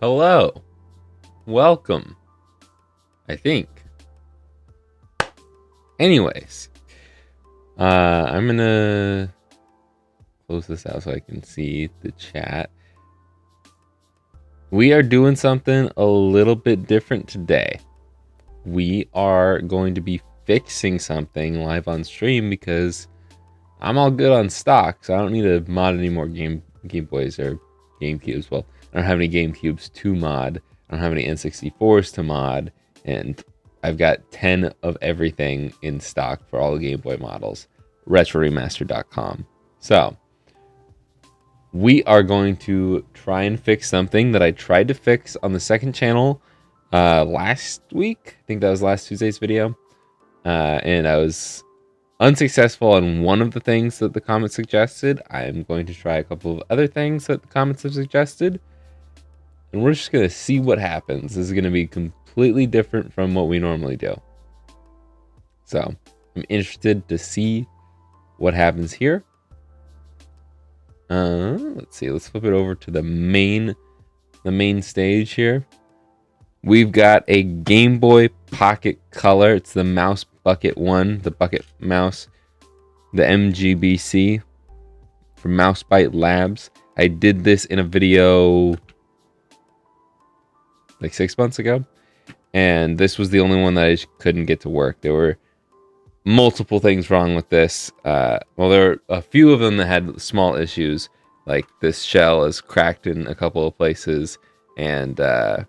Hello. Welcome. I think. Anyways, I'm gonna close this out so I can see the chat. We are doing something a little bit different today. We are going to be fixing something live on stream because I'm all good on stock, so I don't need to mod any more Game Boys or GameCubes. Well, I don't have any GameCubes to mod. I don't have any N64s to mod, and I've got 10 of everything in stock for all the Game Boy models. RetroRemaster.com. So we are going to try and fix something that I tried to fix on the second channel last week. I think that was last Tuesday's video. And I was unsuccessful on one of the things that the comments suggested. I am going to try a couple of other things that the comments have suggested. And we're just going to see what happens. This is going to be completely different from what we normally do. So I'm interested to see what happens here. Let's see. Let's flip it over to the main stage here. We've got a Game Boy Pocket Color. It's the Mouse Bucket one, the Bucket Mouse, the MGBC from Mouse Bite Labs. I did this in a video like 6 months ago, and this was the only one that I just couldn't get to work. There were multiple things wrong with this. Well, there were a few of them that had small issues, like this shell is cracked in a couple of places, and I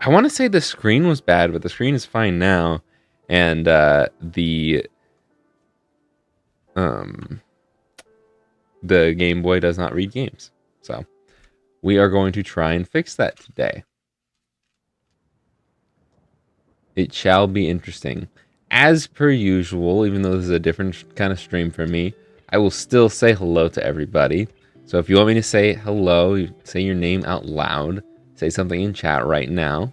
want to say the screen was bad, but the screen is fine now, and the Game Boy does not read games. So we are going to try and fix that today. It shall be interesting. As per usual, even though this is a different kind of stream for me, I will still say hello to everybody. So if you want me to say hello, say your name out loud, say something in chat right now,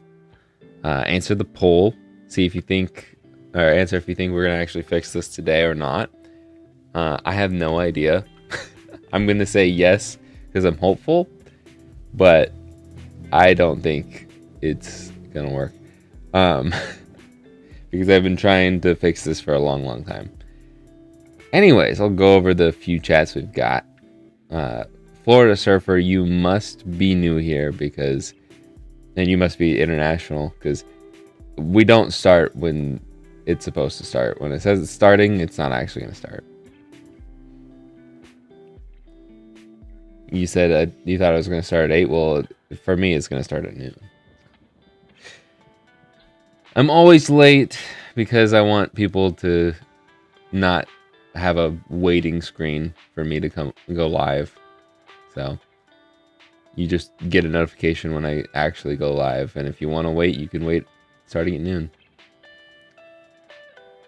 answer the poll, see if you think, or answer if you think we're going to actually fix this today or not. I have no idea. I'm going to say yes because I'm hopeful, but I don't think it's going to work. Because I've been trying to fix this for a long time. Anyways, I'll go over the few chats we've got. Florida Surfer, you must be new here because, and you must be international because we don't start when it's supposed to start. When it says it's starting, it's not actually going to start. You said you thought it was going to start at 8. Well, for me, it's going to start at noon. I'm always late because I want people to not have a waiting screen for me to go live. So you just get a notification when I actually go live. And if you want to wait, you can wait starting at noon.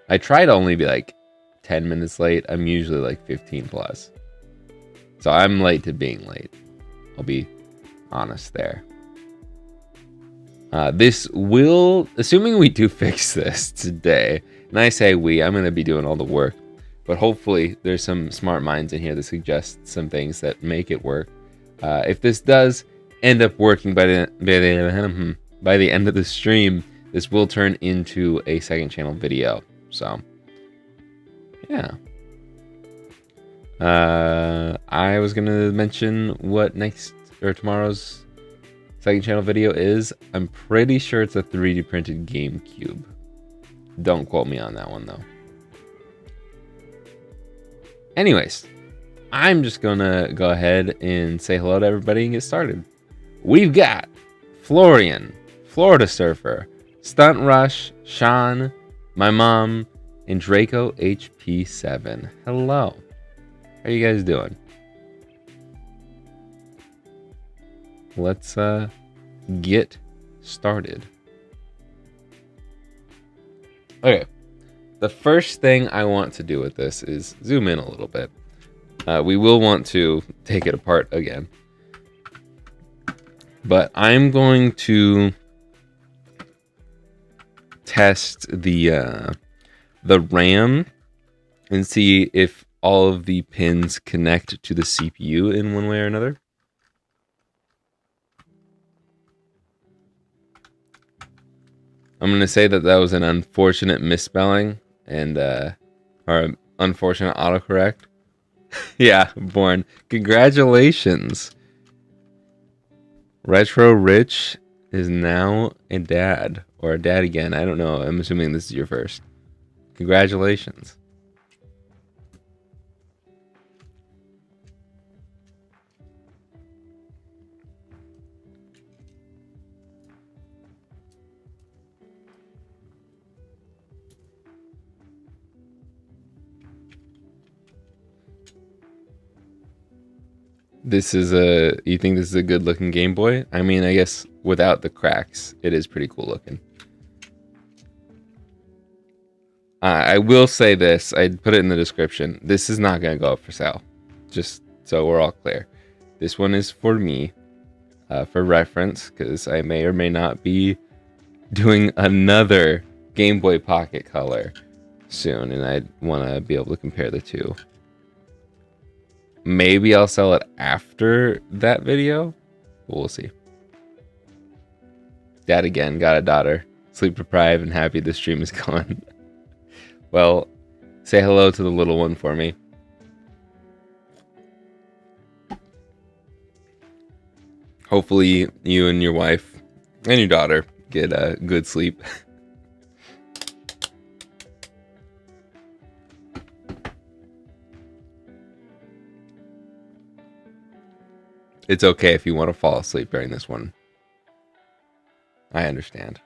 I try to only be like 10 minutes late. I'm usually like 15 plus. So I'm late to being late. I'll be honest there. This will, assuming we do fix this today, and I say we, I'm going to be doing all the work, but hopefully there's some smart minds in here that suggest some things that make it work. If this does end up working by the end of the stream, this will turn into a second channel video. So, yeah. I was going to mention what next or tomorrow's second channel video is. I'm pretty sure it's a 3D printed GameCube. Don't quote me on that one though. Anyways, I'm just gonna go ahead and say hello to everybody and get started. We've got Florian, Florida Surfer, Stunt Rush, Sean, my mom, and Draco HP7. Hello. How are you guys doing? Let's get started. Okay, the first thing I want to do with this is zoom in a little bit. We will want to take it apart again, but I'm going to test the RAM and see if all of the pins connect to the CPU in one way or another. I'm going to say that that was an unfortunate misspelling and or unfortunate autocorrect. Yeah, Born. Congratulations. Retro Rich is now a dad, or a dad again. I don't know. I'm assuming this is your first. Congratulations. This is you think this is a good looking Game Boy? I mean, I guess without the cracks, it is pretty cool looking. I will say this, I put it in the description. This is not going to go up for sale. Just so we're all clear. This one is for me, for reference, because I may or may not be doing another Game Boy Pocket Color soon, and I want to be able to compare the two. Maybe I'll sell it after that video. We'll see. Dad again, got a daughter. Sleep deprived and happy the stream is gone. Well, say hello to the little one for me. Hopefully you and your wife and your daughter get a good sleep. It's okay if you want to fall asleep during this one. I understand.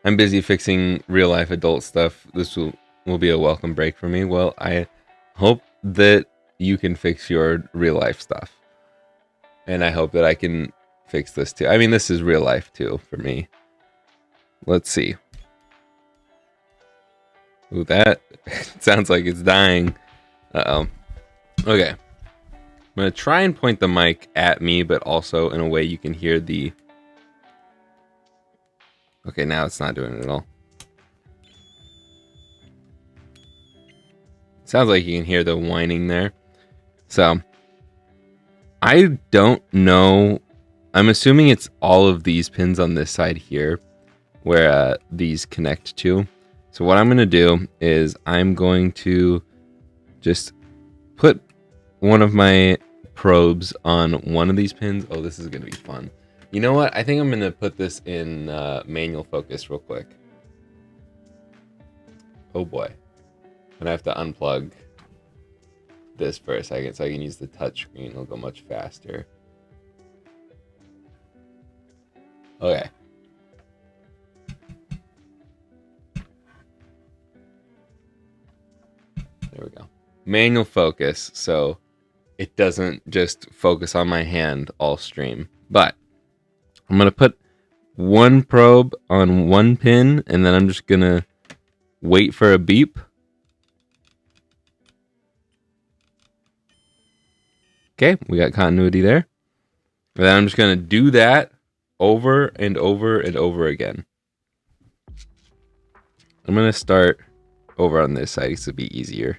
I'm busy fixing real life adult stuff. This will be a welcome break for me. Well, I hope that you can fix your real life stuff. And I hope that I can fix this too. I mean, this is real life too for me. Let's see. Ooh, that sounds like it's dying. Uh-oh. Okay. I'm going to try and point the mic at me, but also in a way you can hear the... Okay, now it's not doing it at all. Sounds like you can hear the whining there. So, I don't know. I'm assuming it's all of these pins on this side here where these connect to. So what I'm going to do is I'm going to just put one of my probes on one of these pins. Oh, this is going to be fun. You know what? I think I'm going to put this in manual focus real quick. Oh boy. I'm going to have to unplug this for a second so I can use the touch screen. It'll go much faster. Okay. There we go. Manual focus, so it doesn't just focus on my hand all stream. But I'm going to put one probe on one pin, and then I'm just going to wait for a beep. Okay, we got continuity there. And then I'm just going to do that over and over and over again. I'm going to start over on this side. It's to be easier.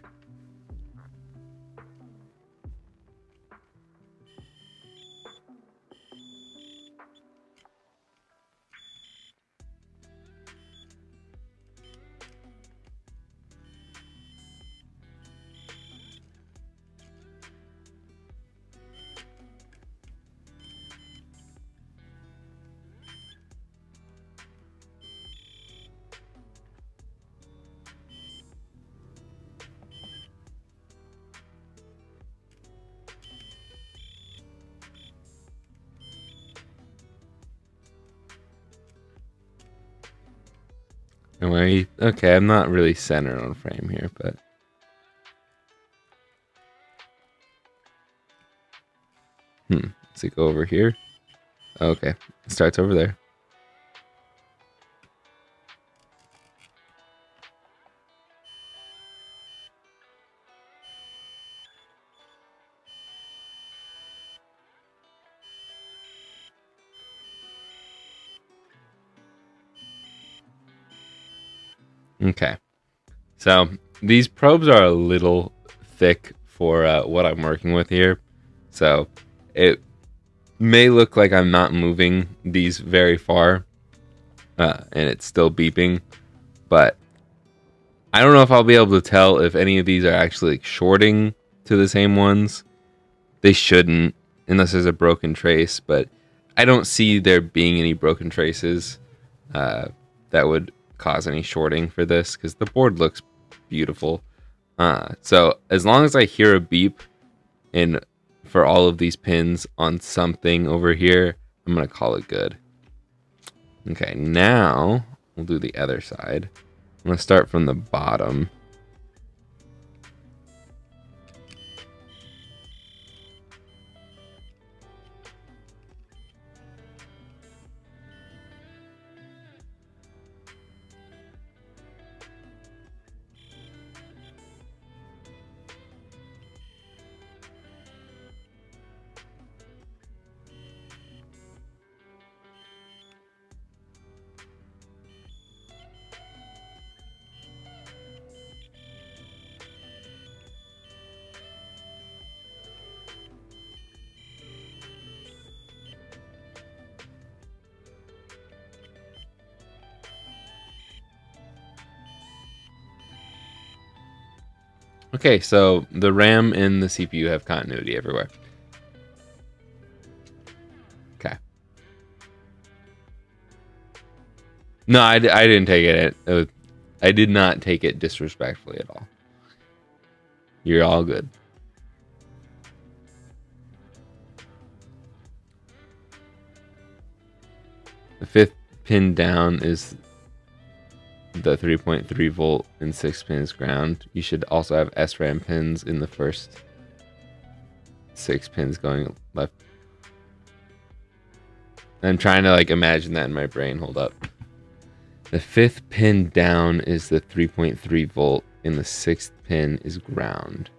Okay, I'm not really centered on frame here, but... Let's go over here. Okay, it starts over there. Okay, so these probes are a little thick for what I'm working with here, so it may look like I'm not moving these very far, and it's still beeping. But I don't know if I'll be able to tell if any of these are actually like shorting to the same ones. They shouldn't, unless there's a broken trace. But I don't see there being any broken traces that would cause any shorting for this, because the board looks beautiful. So as long as I hear a beep and for all of these pins on something over here, I'm gonna call it good. Okay, now we'll do the other side. I'm gonna start from the bottom. Okay, so the RAM and the CPU have continuity everywhere. Okay. No, I didn't take it. I did not take it disrespectfully at all. You're all good. The 5th pin down is the 3.3 volt and 6 pins ground. You should also have SRAM pins in the first 6 pins going left. I'm trying to like imagine that in my brain. Hold up. The 5th pin down is the 3.3 volt and the 6th pin is ground.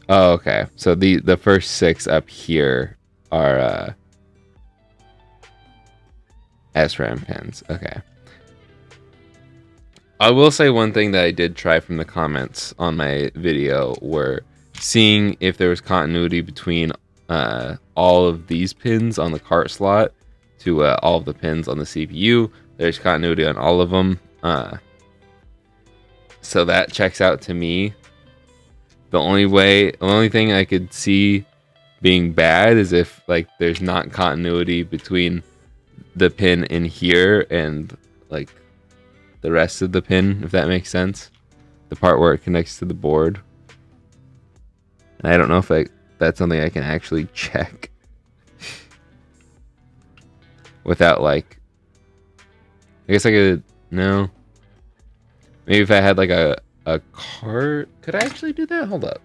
Oh, okay. So the first 6 up here are SRAM pins. Okay. I will say one thing that I did try from the comments on my video were seeing if there was continuity between all of these pins on the cart slot to all of the pins on the CPU. There's continuity on all of them. So that checks out to me. The only thing I could see being bad is if like there's not continuity between the pin in here and like the rest of the pin, if that makes sense. The part where it connects to the board. And I don't know if that's something I can actually check without like, I guess I could, no. Maybe if I had like a cart, could I actually do that? Hold up.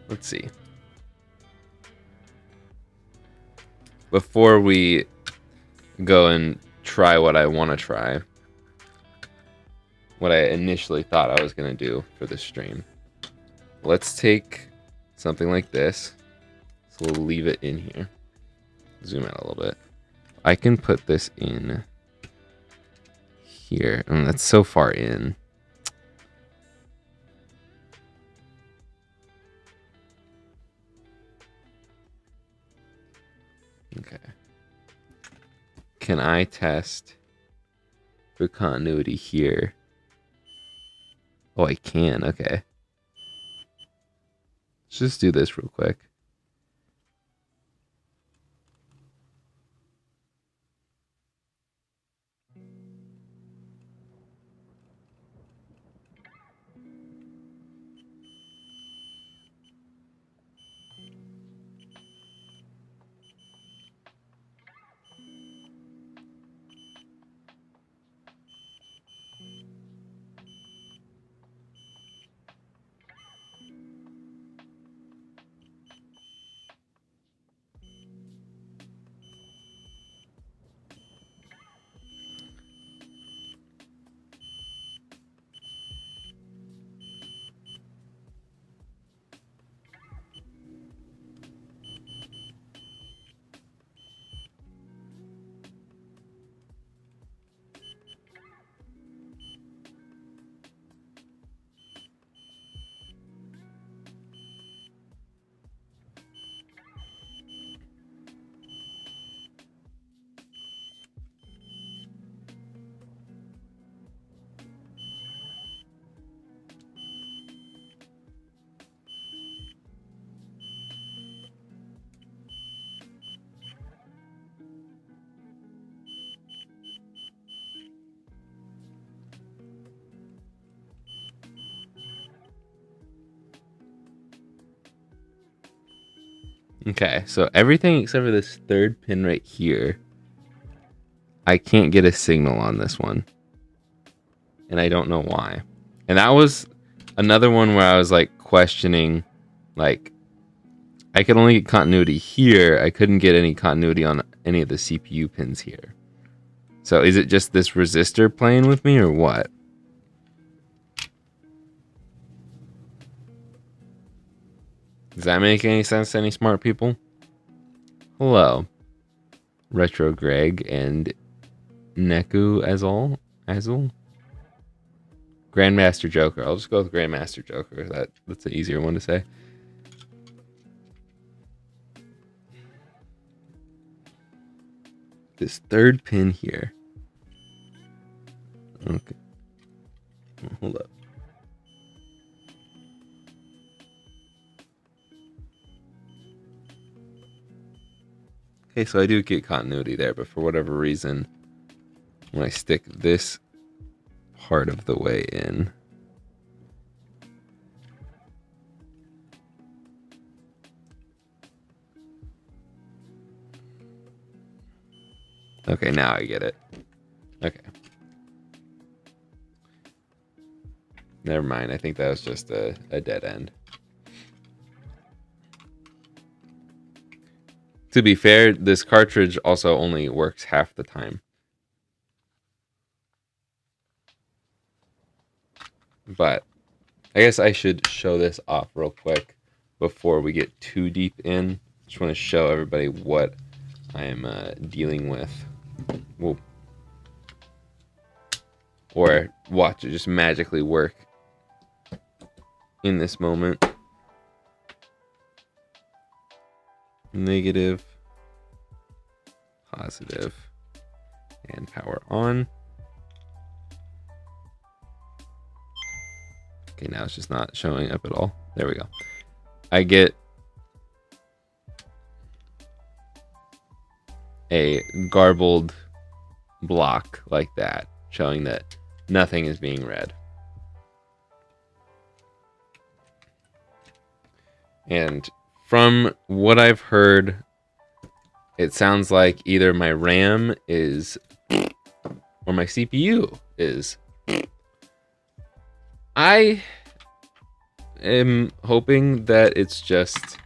Let's see. Before we go and try what I want to try, what I initially thought I was going to do for this stream, let's take something like this. So we'll leave it in here. Zoom out a little bit. I can put this in here. And that's so far in. Okay. Can I test for continuity here? Oh, I can. Okay. Let's just do this real quick. Okay, so everything except for this third pin right here, I can't get a signal on this one. And I don't know why. And that was another one where I was like questioning, like, I could only get continuity here. I couldn't get any continuity on any of the CPU pins here. So is it just this resistor playing with me or what? Does that make any sense to any smart people? Hello, Retro Greg and Neku Azul. Grandmaster Joker. I'll just go with Grandmaster Joker. That's an easier one to say. This third pin here. Okay. Hold up. Okay, so I do get continuity there, but for whatever reason, when I stick this part of the way in, okay, now I get it. Okay. Never mind. I think that was just a dead end. To be fair, this cartridge also only works half the time. But I guess I should show this off real quick before we get too deep in. Just want to show everybody what I am dealing with. Whoa. Or watch it just magically work in this moment. Negative, positive, and power on. Okay, now it's just not showing up at all. There we go. I get a garbled block like that, showing that nothing is being read. And from what I've heard, it sounds like either my RAM is or my CPU is. I am hoping that it's just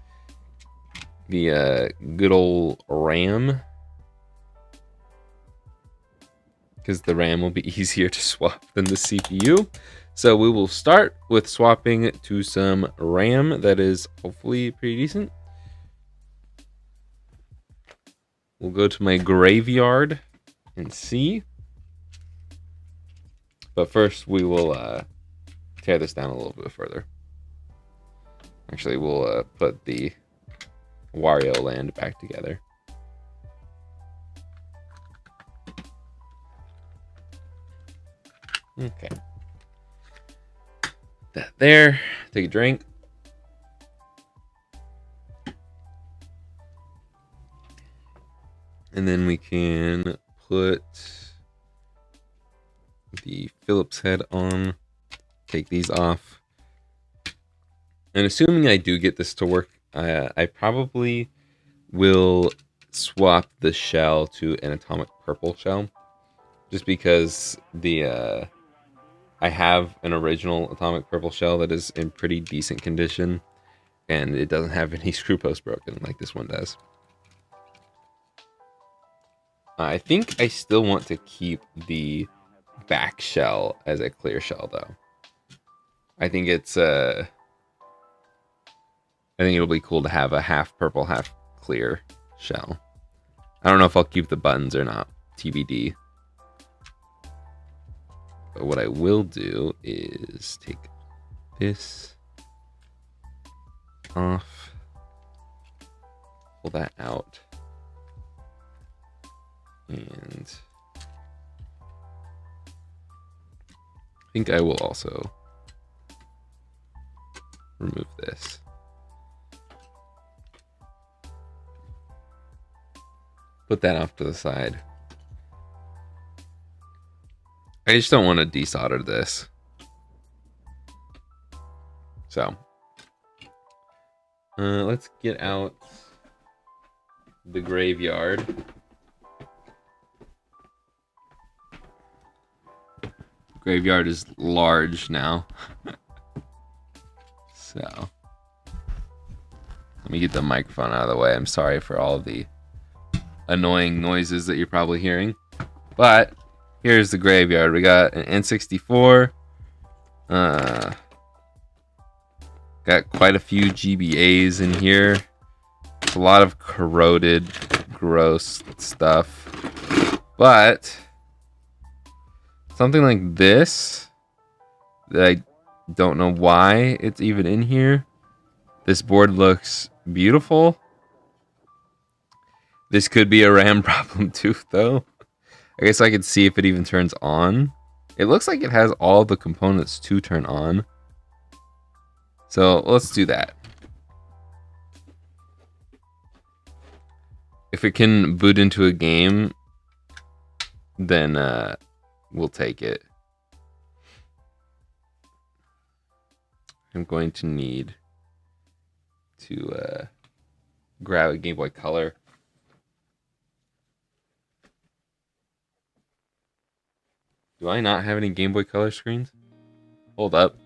the good old RAM, because the RAM will be easier to swap than the CPU. So we will start with swapping to some RAM that is hopefully pretty decent. We'll go to my graveyard and see. But first we will tear this down a little bit further. Actually, we'll put the Wario Land back together. Okay. That there. Take a drink. And then we can put the Phillips head on. Take these off. And assuming I do get this to work, I probably will swap the shell to an atomic purple shell. Just because the I have an original atomic purple shell that is in pretty decent condition, and it doesn't have any screw posts broken like this one does. I think I still want to keep the back shell as a clear shell, though. I think it's I think it'll be cool to have a half purple, half clear shell. I don't know if I'll keep the buttons or not, TBD. But what I will do is take this off, pull that out, and I think I will also remove this. Put that off to the side. I just don't want to desolder this. So, let's get out the graveyard. Graveyard is large now. So, let me get the microphone out of the way. I'm sorry for all of the annoying noises that you're probably hearing. But, here's the graveyard. We got an N64. Got quite a few GBAs in here. A lot of corroded, gross stuff. But something like this, that I don't know why it's even in here. This board looks beautiful. This could be a RAM problem too, though. I guess I could see if it even turns on. It looks like it has all the components to turn on. So let's do that. If it can boot into a game, then we'll take it. I'm going to need to grab a Game Boy Color. Do I not have any Game Boy Color screens? Hold up.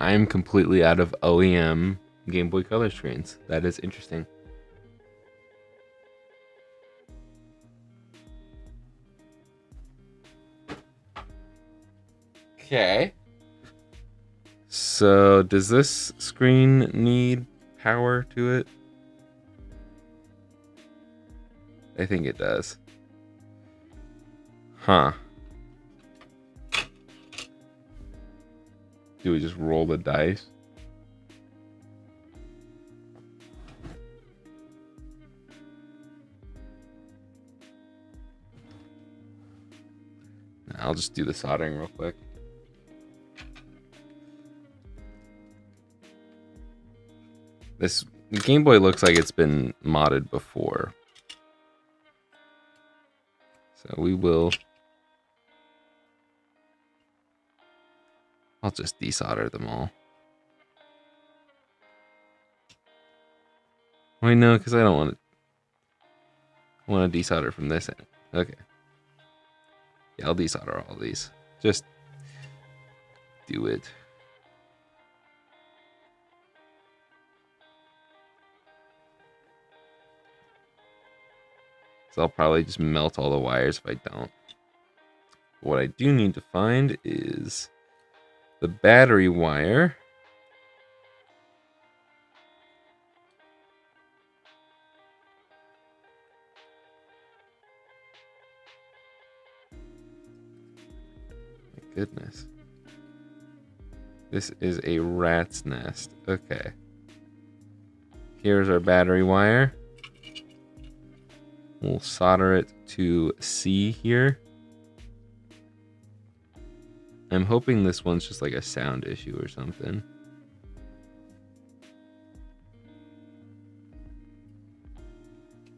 I'm completely out of OEM Game Boy Color screens. That is interesting. Okay. So, does this screen need power to it? I think it does. Huh. Do we just roll the dice? I'll just do the soldering real quick. This Game Boy looks like it's been modded before. So we will... I'll just desolder them all. Wait, no, because I don't want to. I want to desolder from this end. Okay. Yeah, I'll desolder all these. Just do it. So I'll probably just melt all the wires if I don't. What I do need to find is the battery wire. My goodness. This is a rat's nest. Okay. Here's our battery wire. We'll solder it to C here. I'm hoping this one's just like a sound issue or something.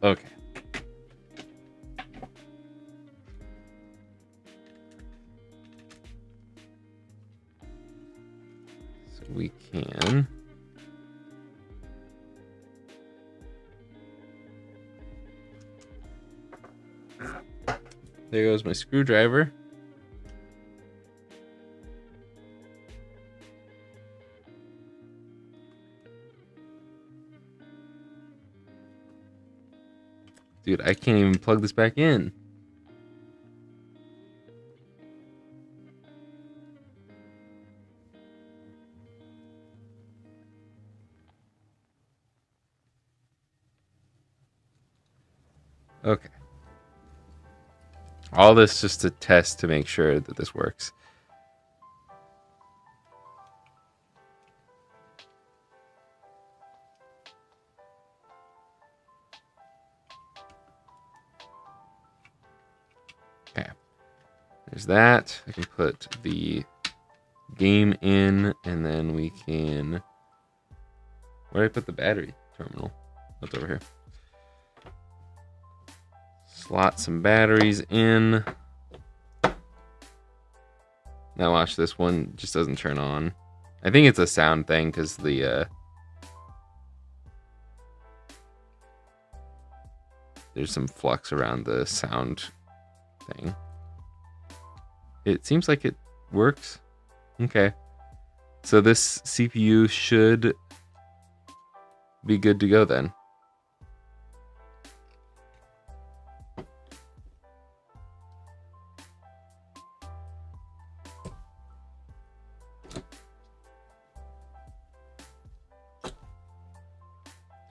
Okay. So we can... There goes my screwdriver. Dude, I can't even plug this back in. Okay. All this just to test to make sure that this works. There's that. I can put the game in, and then we can... Where did I put the battery terminal? That's over here. Slot some batteries in. Now watch, this one just doesn't turn on. I think it's a sound thing because the there's some flux around the sound thing. It seems like it works. Okay. So this CPU should be good to go then.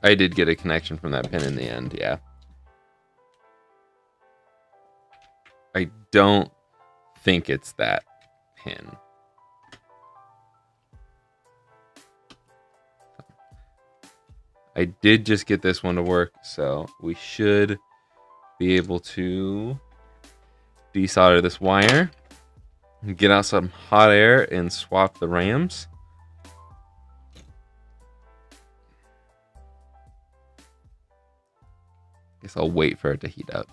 I did get a connection from that pin in the end, yeah. I don't think it's that pin. I did just get this one to work, so we should be able to desolder this wire, get out some hot air, and swap the RAMs. Guess I'll wait for it to heat up.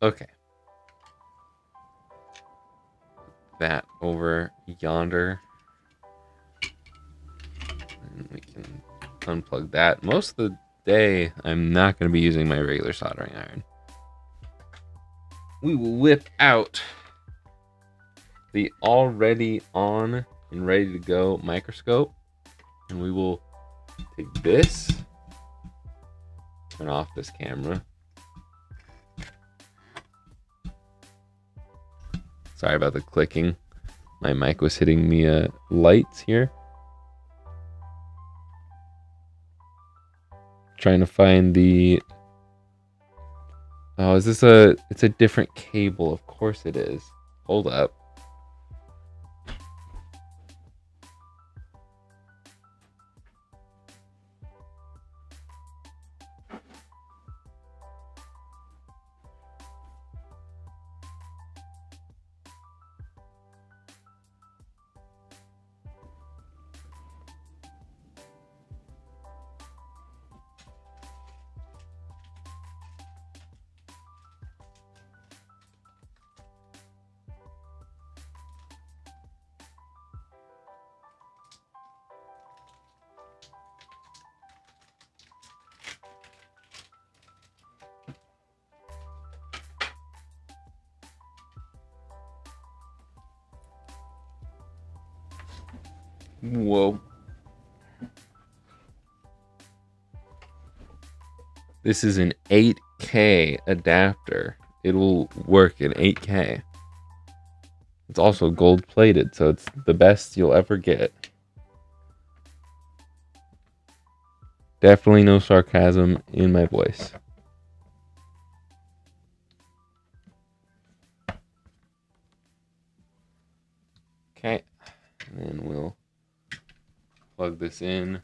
Okay. That over yonder. And we can unplug that. Most of the day, I'm not going to be using my regular soldering iron. We will whip out the already on and ready to go microscope, and we will take this, turn off this camera. Sorry about the clicking. My mic was hitting me lights here. Trying to find the... Oh, is this a... It's a different cable. Of course it is. Hold up. Whoa. This is an 8K adapter. It will work in 8K. It's also gold plated, so it's the best you'll ever get. Definitely no sarcasm in my voice. Okay, and then we'll plug this in.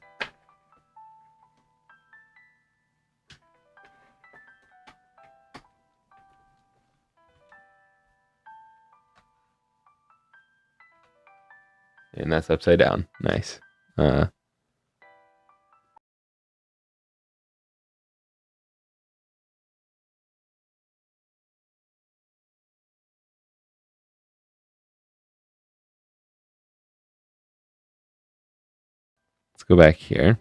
And that's upside down. Nice. Let's go back here.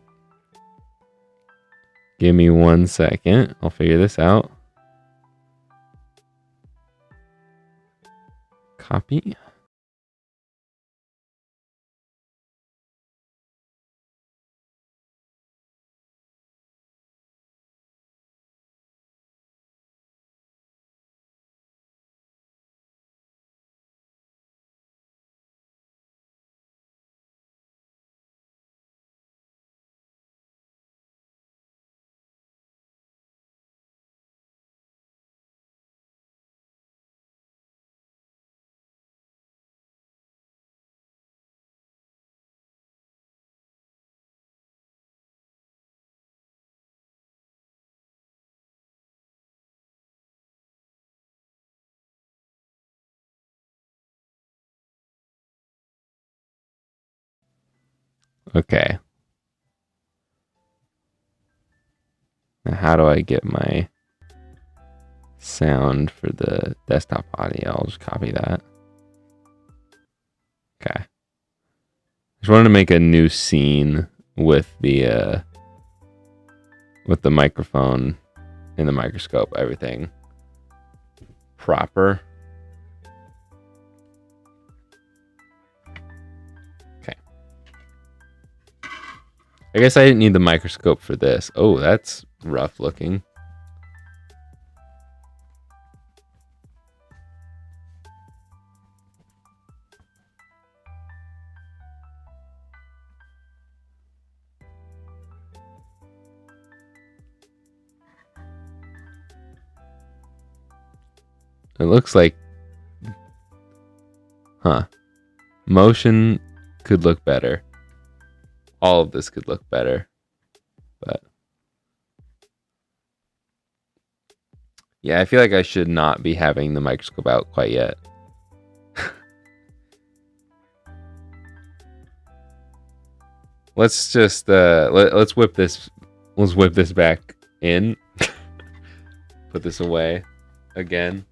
Give me 1 second. I'll figure this out. Copy. Okay. Now how do I get my sound for the desktop audio? I'll just copy that. Okay. Just wanted to make a new scene with the microphone and the microscope, everything proper. Okay. I guess I didn't need the microscope for this. Oh, that's rough looking. It looks like, huh? Motion could look better. All of this could look better, but yeah, I feel like I should not be having the microscope out quite yet. Let's just let's whip this. Let's whip this back in. Put this away again.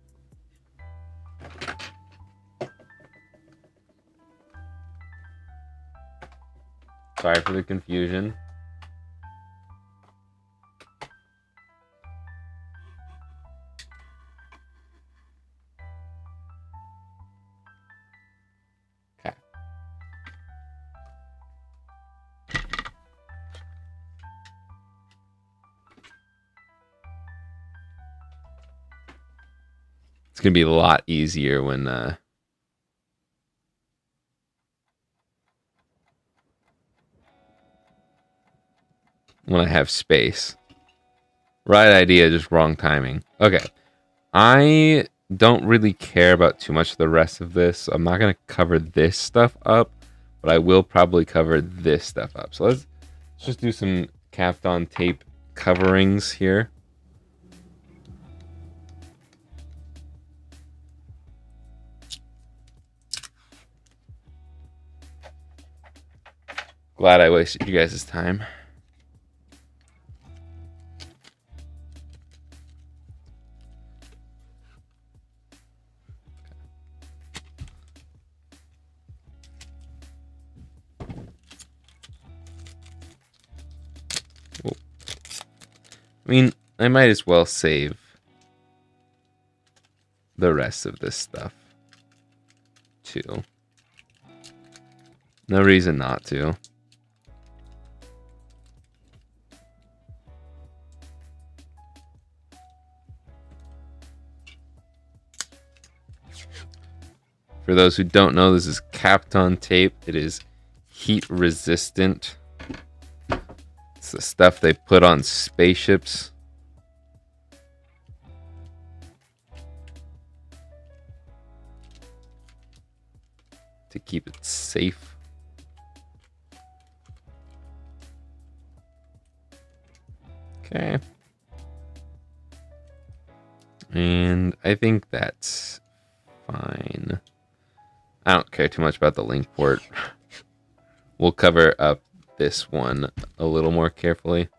Sorry for the confusion. Okay. It's gonna be a lot easier when I have space. Right idea, just wrong timing. Okay. I don't really care about too much of the rest of this. I'm not going to cover this stuff up, but I will probably cover this stuff up. So let's just do some Kapton tape coverings here. Glad I wasted you guys' time. I mean, I might as well save the rest of this stuff too. No reason not to. For those who don't know, this is Kapton tape. It is heat resistant. It's the stuff they put on spaceships. To keep it safe. Okay. And I think that's fine. I don't care too much about the link port. We'll cover up this one a little more carefully.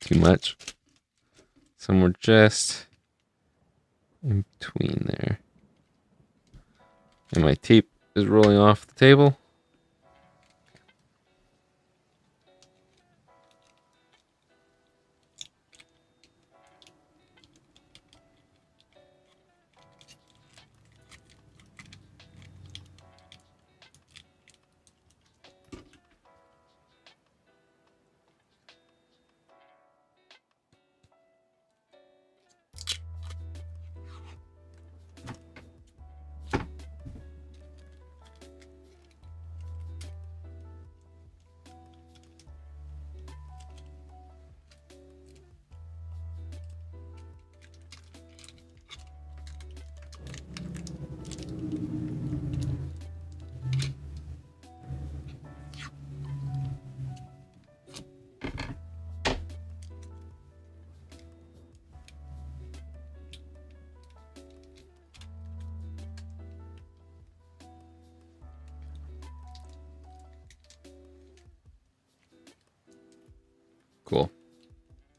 Too much. Somewhere just in between there. And my tape is rolling off the table.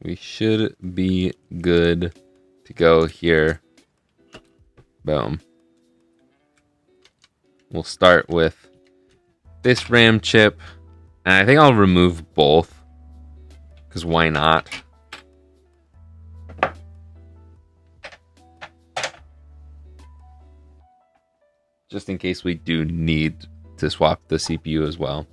We should be good to go here. Boom. We'll start with this RAM chip. And I think I'll remove both. Because why not? Just in case we do need to swap the CPU as well.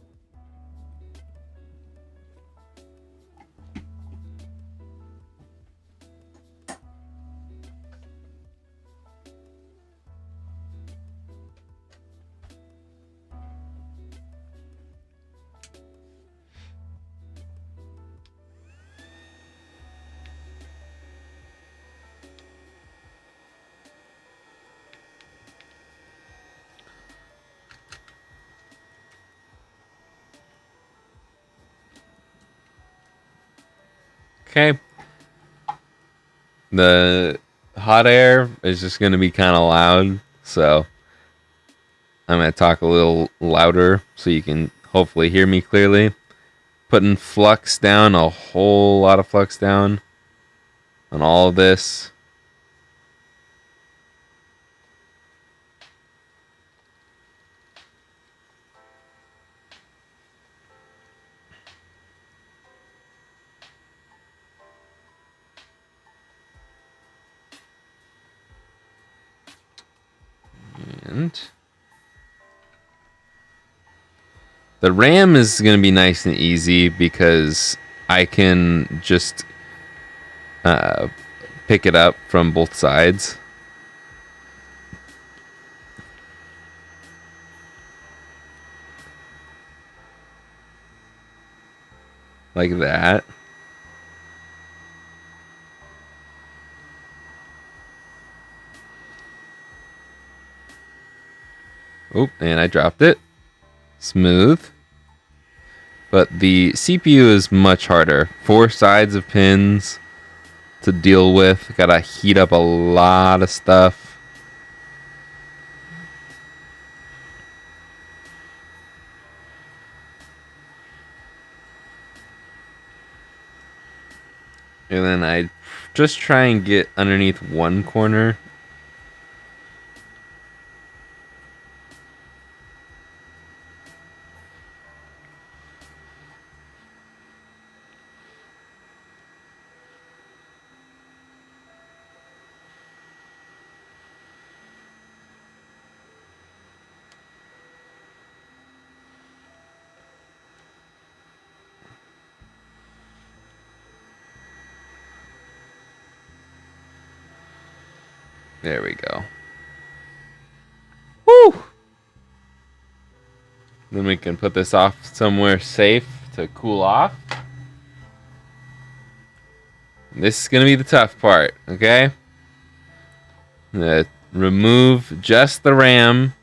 Okay. The hot air is just going to be kind of loud, so I'm going to talk a little louder so you can hopefully hear me clearly. Putting flux down, a whole lot of flux down on all of this. And the RAM is going to be nice and easy because I can just pick it up from both sides. Like that. Oh, and I dropped it. Smooth. But the CPU is much harder. 4 sides of pins to deal with. Gotta heat up a lot of stuff. And then I just try and get underneath one corner. There we go. Woo! Then we can put this off somewhere safe to cool off. This is going to be the tough part, okay? Remove just the RAM.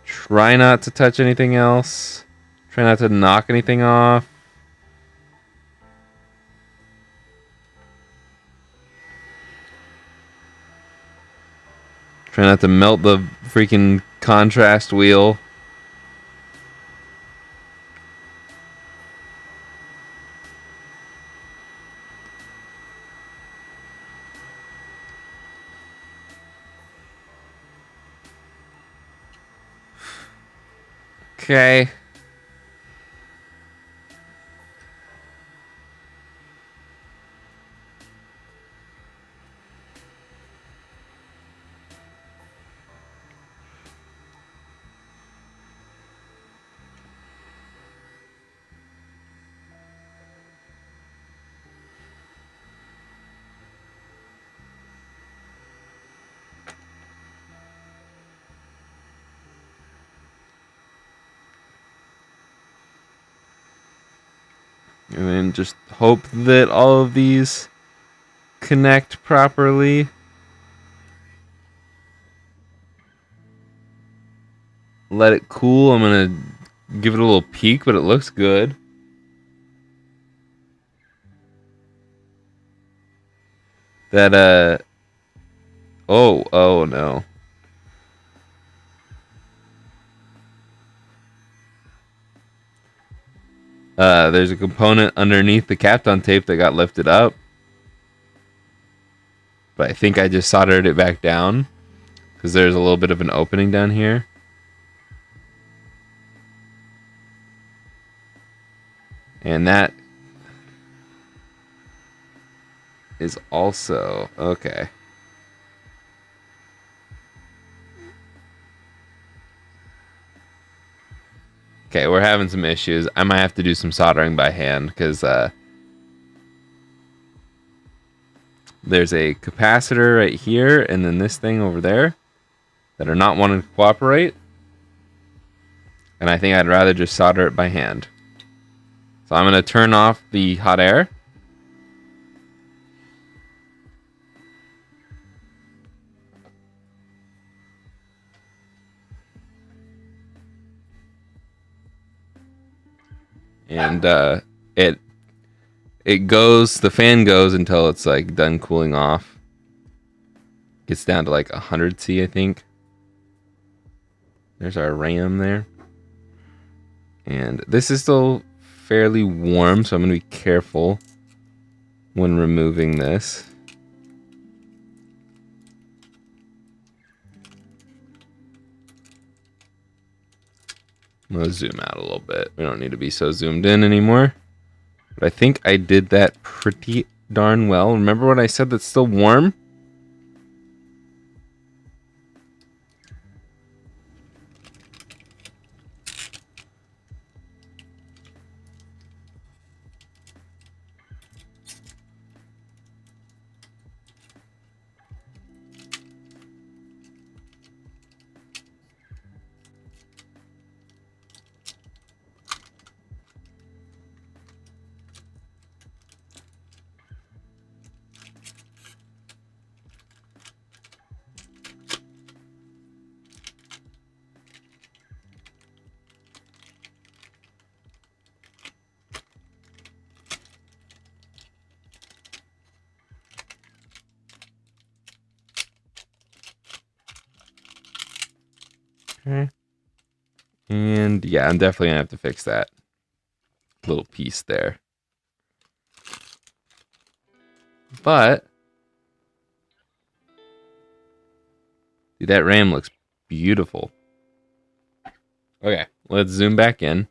Try not to touch anything else. Try not to knock anything off. Try not to melt the freaking contrast wheel. Okay. And then just hope that all of these connect properly. Let it cool. I'm going to give it a little peek, but it looks good. That, oh no. There's a component underneath the Kapton tape that got lifted up. But I think I just soldered it back down because there's a little bit of an opening down here. And that is also okay. Okay, we're having some issues. I might have to do some soldering by hand because there's a capacitor right here and then this thing over there that are not wanting to cooperate. And I think I'd rather just solder it by hand. So I'm going to turn off the hot air. And it goes, the fan goes until it's like done cooling off. Gets down to like 100 C, I think. There's our RAM there. And this is still fairly warm, so I'm going to be careful when removing this. I'm going to zoom out a little bit. We don't need to be so zoomed in anymore. But I think I did that pretty darn well. Remember what I said that's still warm? Okay. And yeah, I'm definitely gonna have to fix that little piece there. But dude, that RAM looks beautiful. Okay, let's zoom back in.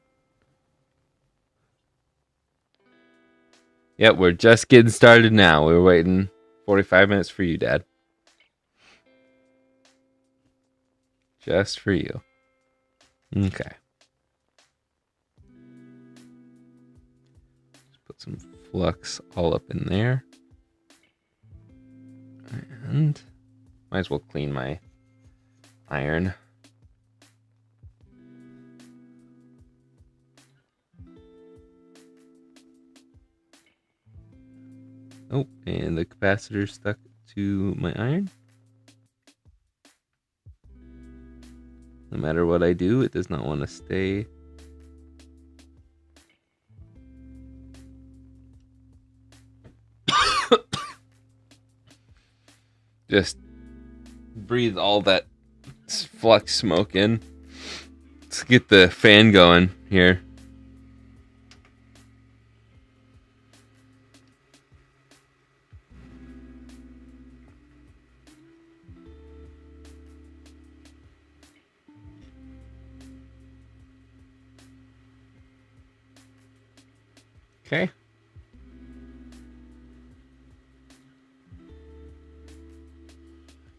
Yep, we're just getting started now. We're waiting 45 minutes for you, Dad. Just for you. Okay. Just put some flux all up in there. And might as well clean my iron. Oh, and the capacitor stuck to my iron. No matter what I do, it does not want to stay. Just breathe all that flux smoke in. Let's get the fan going here. Okay.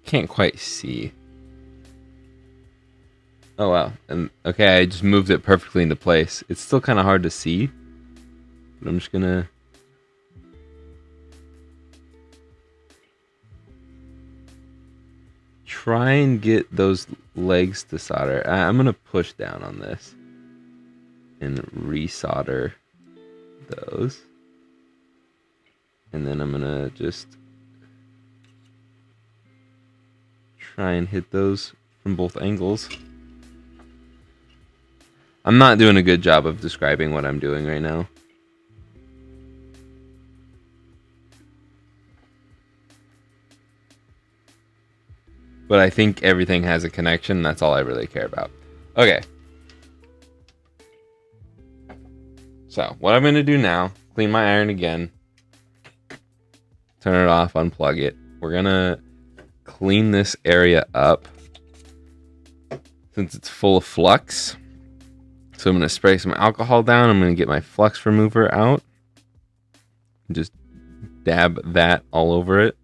Can't quite see. Oh wow. And okay, I just moved it perfectly into place. It's still kind of hard to see. But I'm just gonna try and get those legs to solder. I'm gonna push down on this and resolder those. And then I'm gonna just try and hit those from both angles. I'm not doing a good job of describing what I'm doing right now. But I think everything has a connection. That's all I really care about. Okay. So what I'm going to do now, clean my iron again, turn it off, unplug it. We're going to clean this area up since it's full of flux. So I'm going to spray some alcohol down. I'm going to get my flux remover out. Just dab that all over it.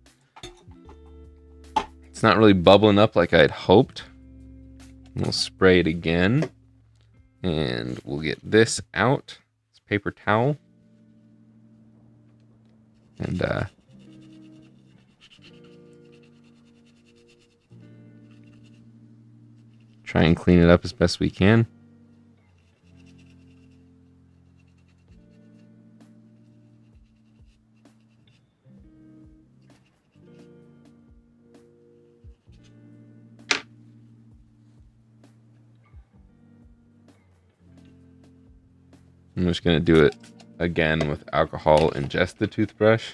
It's not really bubbling up like I'd hoped. We'll spray it again. And we'll get this out. It's paper towel. And try and clean it up as best we can. I'm just going to do it again with alcohol and just the toothbrush.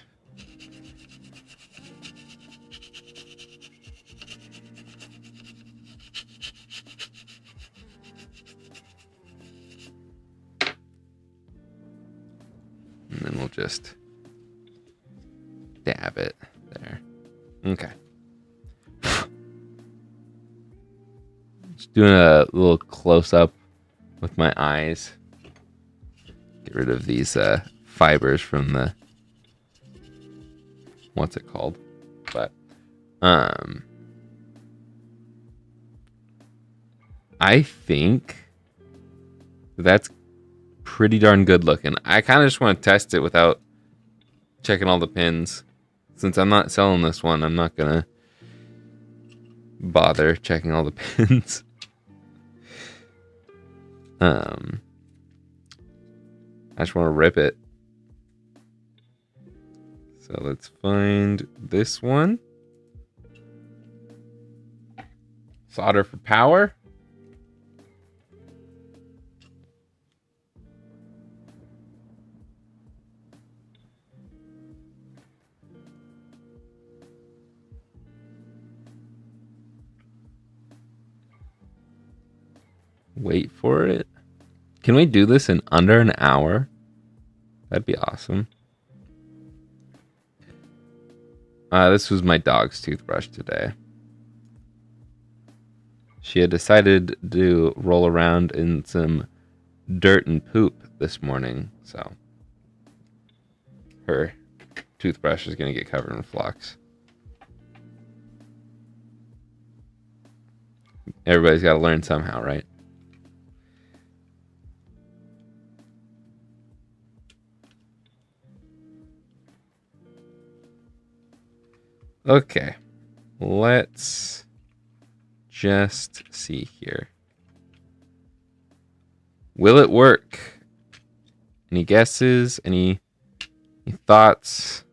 And then we'll just dab it there. Okay. Just doing a little close-up with my eyes. Get rid of these fibers from the... What's it called? But, I think that's pretty darn good looking. I kind of just want to test it without checking all the pins. Since I'm not selling this one, I'm not going to bother checking all the pins. I just want to rip it. So let's find this one. Solder for power. Wait for it. Can we do this in under an hour? That'd be awesome. This was my dog's toothbrush today. She had decided to roll around in some dirt and poop this morning, so her toothbrush is going to get covered in flux. Everybody's got to learn somehow, right? Okay, let's just see here. Will it work? Any guesses? Any thoughts?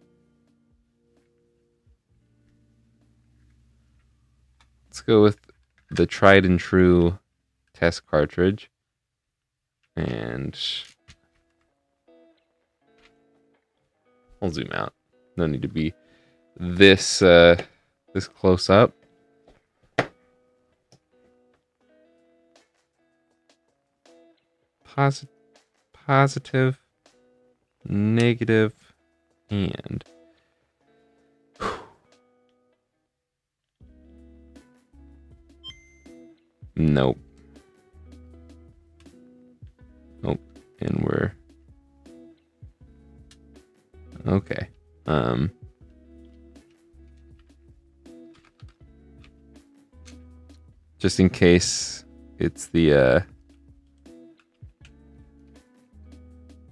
Let's go with the tried and true test cartridge. And I'll zoom out. No need to be this this close up. Positive, negative, and nope. Nope. And we're okay. Just in case it's the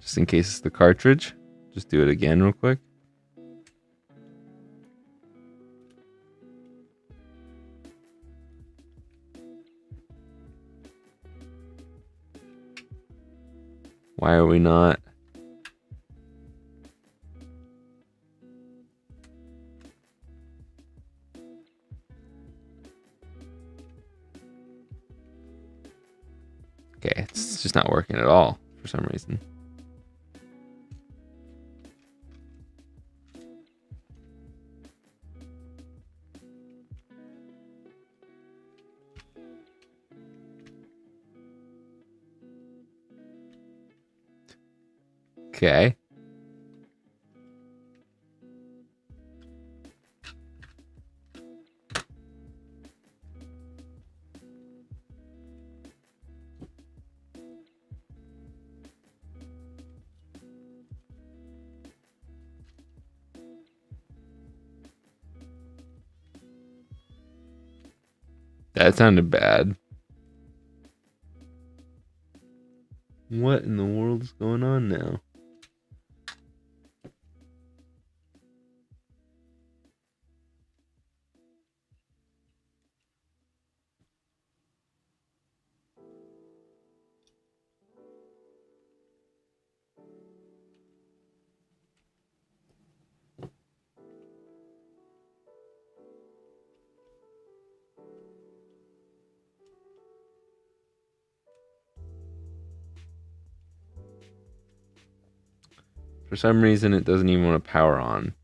just in case it's the cartridge, just do it again real quick. Why are we not? Okay, it's just not working at all for some reason. Okay. That sounded bad. What in the world is going on now? For some reason, it doesn't even want to power on.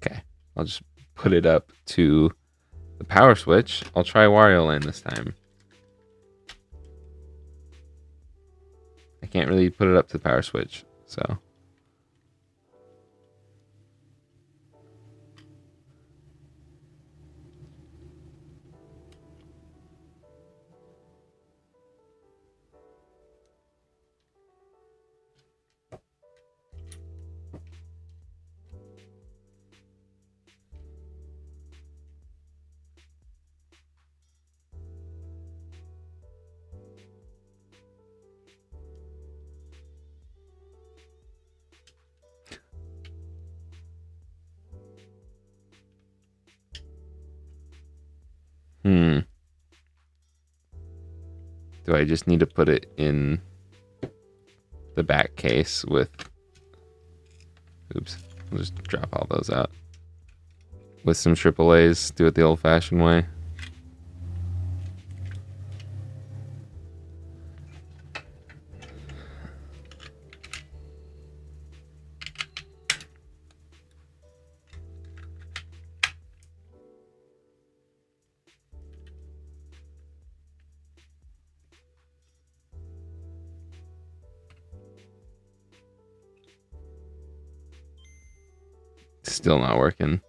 Okay, I'll just put it up to the power switch. I'll try Wario Land this time. I can't really put it up to the power switch, so... Do I just need to put it in the back case with... Oops. I'll just drop all those out. With some AAAs. Do it the old-fashioned way. Still not working.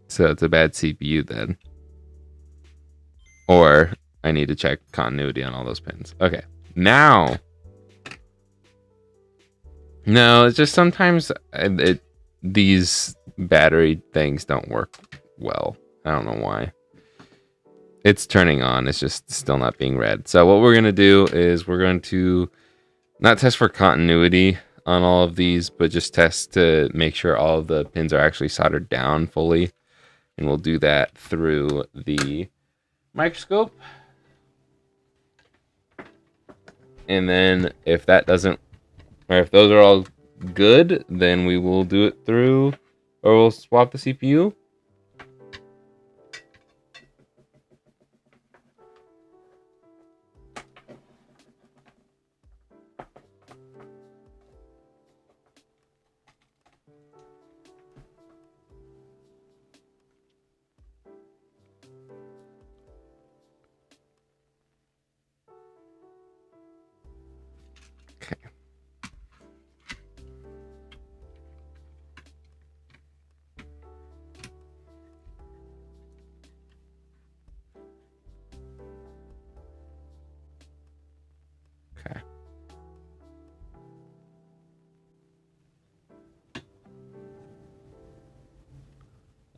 So it's a bad CPU then. Or I need to check continuity on all those pins. Okay. Now. No, it's just sometimes these battery things don't work well. I don't know why. It's turning on. It's just still not being read. So what we're going to do is we're going to not test for continuity on all of these, but just test to make sure all of the pins are actually soldered down fully. And we'll do that through the microscope. And then if that doesn't, or if those are all good, then we will do it through, or we'll swap the CPU.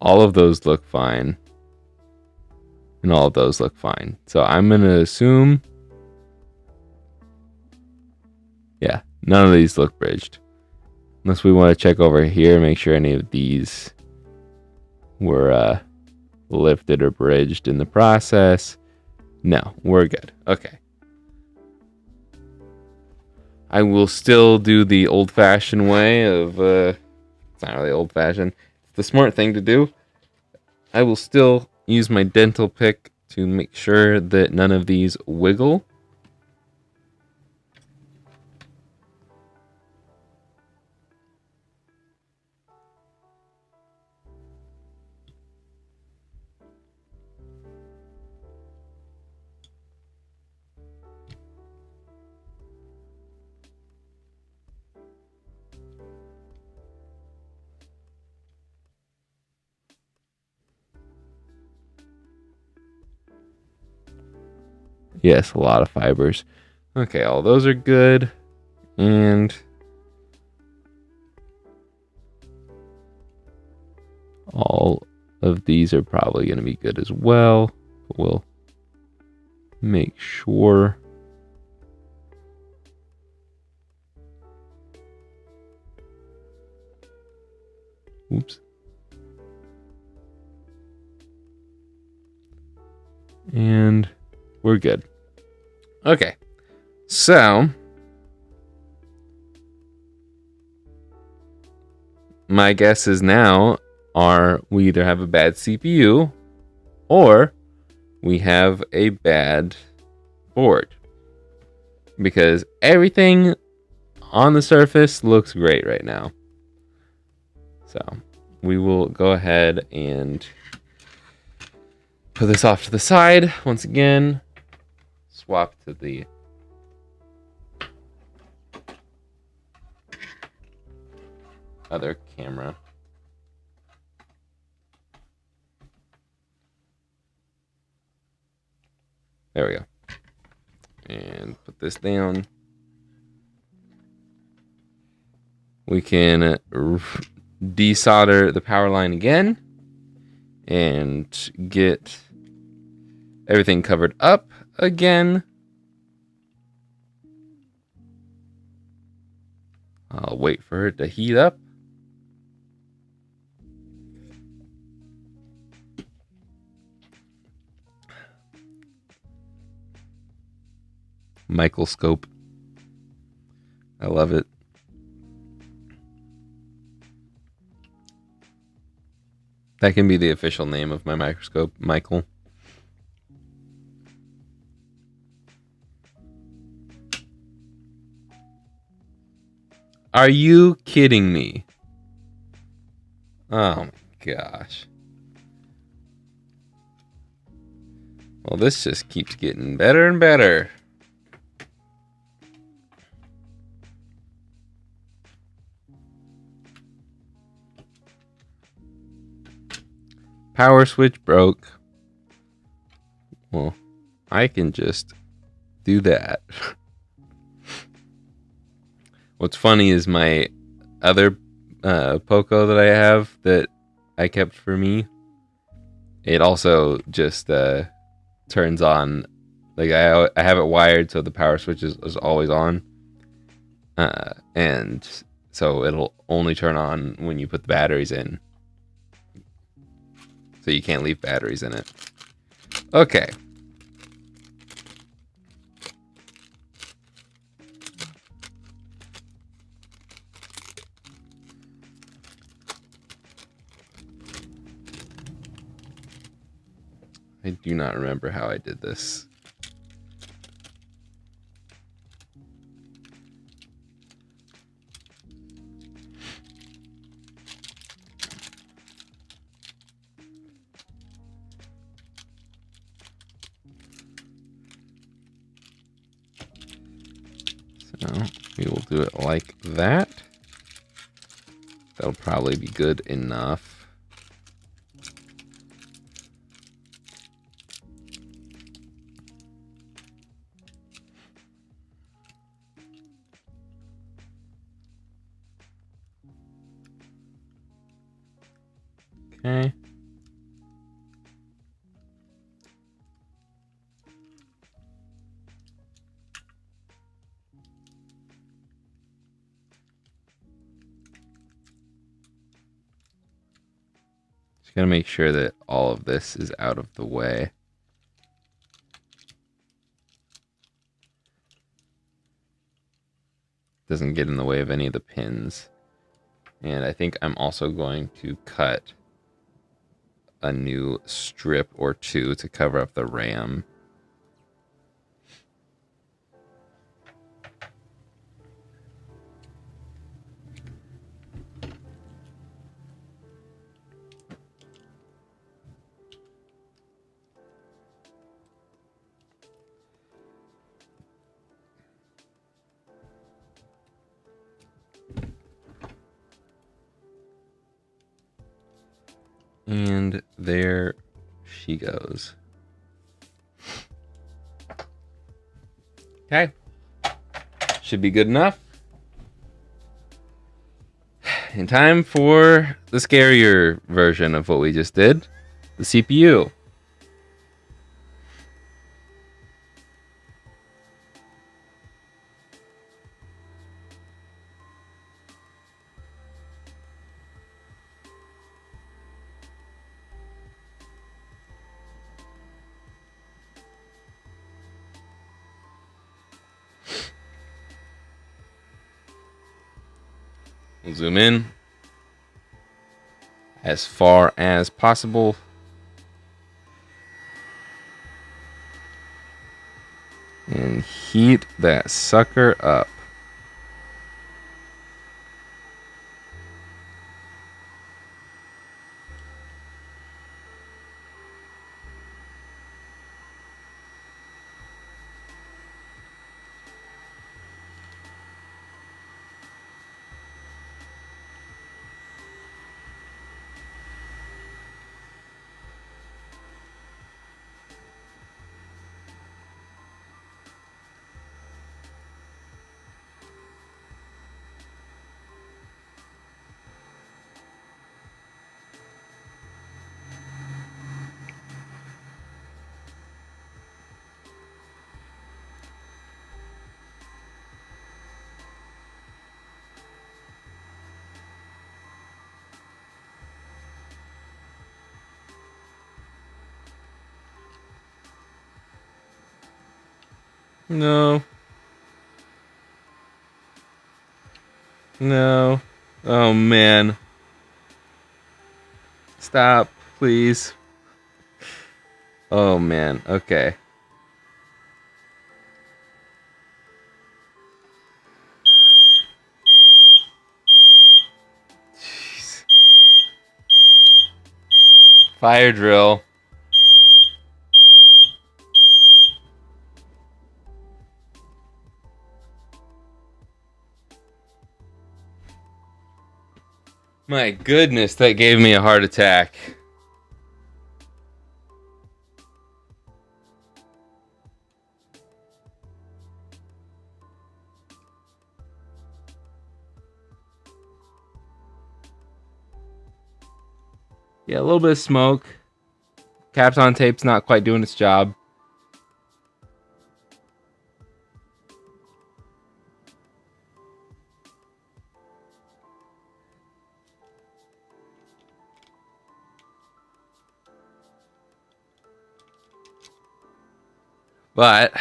All of those look fine. And all of those look fine. So I'm going to assume... Yeah, none of these look bridged. Unless we want to check over here, make sure any of these were lifted or bridged in the process. No, we're good. Okay. I will still do the old-fashioned way of... it's not really old-fashioned. It's the smart thing to do. I will still use my dental pick to make sure that none of these wiggle. Yes, a lot of fibers. Okay, all those are good. And all of these are probably going to be good as well. But we'll make sure. Oops. And we're good. Okay. So my guesses now are we either have a bad CPU or we have a bad board. Because everything on the surface looks great right now. So we will go ahead and put this off to the side. Once again, swap to the other camera. There we go. And put this down. We can desolder the power line again and get everything covered up again. I'll wait for it to heat up. Microscope. I love it. That can be the official name of my microscope, Michael. Are you kidding me? Oh my gosh. Well, this just keeps getting better and better. Power switch broke. Well, I can just do that. What's funny is my other Poco that I have that I kept for me, it also just turns on. Like I have it wired so the power switch is always on. And so it'll only turn on when you put the batteries in. So you can't leave batteries in it. Okay. I do not remember how I did this. So we will do it like that. That'll probably be good enough. Okay. Just gotta make sure that all of this is out of the way. Doesn't get in the way of any of the pins. And I think I'm also going to cut a new strip or two to cover up the RAM. And there she goes. Okay. Should be good enough. In time for the scarier version of what we just did, the CPU. We'll zoom in as far as possible. And heat that sucker up. No. No. Oh, man. Stop, please. Oh, man. Okay. Jeez. Fire drill. My goodness, that gave me a heart attack. Yeah, a little bit of smoke. Kapton tape's not quite doing its job. But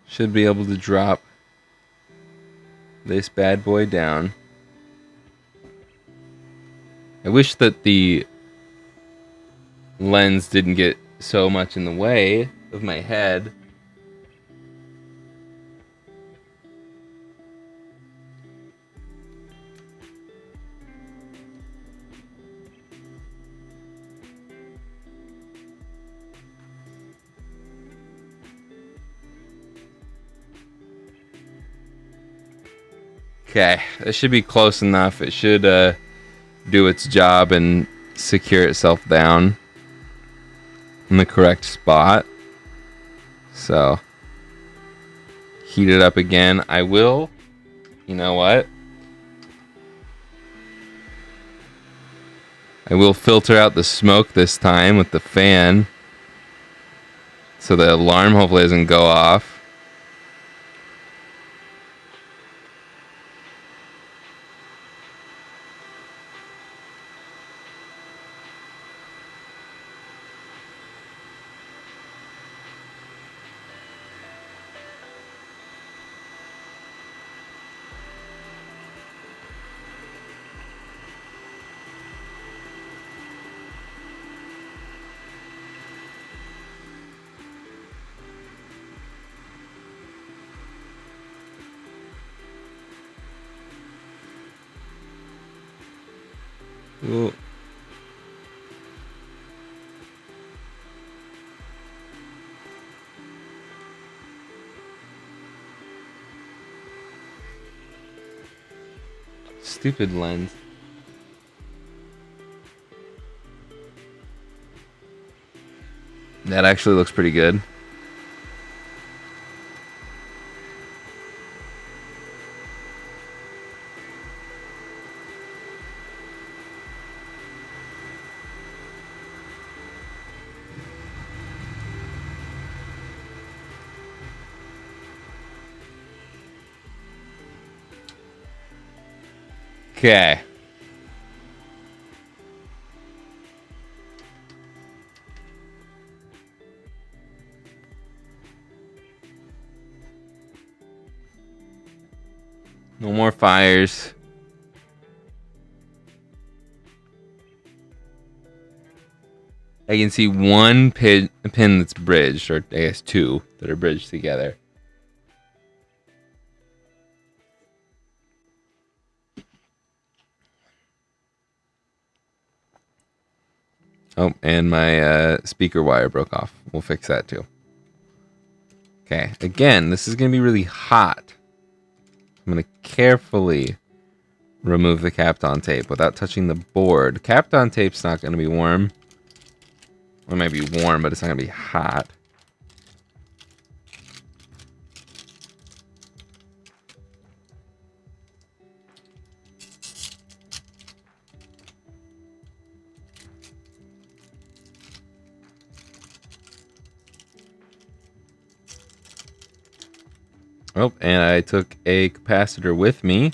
should be able to drop this bad boy down. I wish that the lens didn't get so much in the way of my head. Okay, that should be close enough. It should do its job and secure itself down in the correct spot. So, heat it up again. I will, you know what? I will filter out the smoke this time with the fan, so the alarm hopefully doesn't go off. Ooh. stupid lens. That actually looks pretty good. Okay. No more fires. I can see one pin that's bridged, or I guess two that are bridged together. Oh, and my speaker wire broke off. We'll fix that too. Okay, again, this is going to be really hot. I'm going to carefully remove the Kapton tape without touching the board. Kapton tape's not going to be warm. Well, it might be warm, but it's not going to be hot. Oh, and I took a capacitor with me.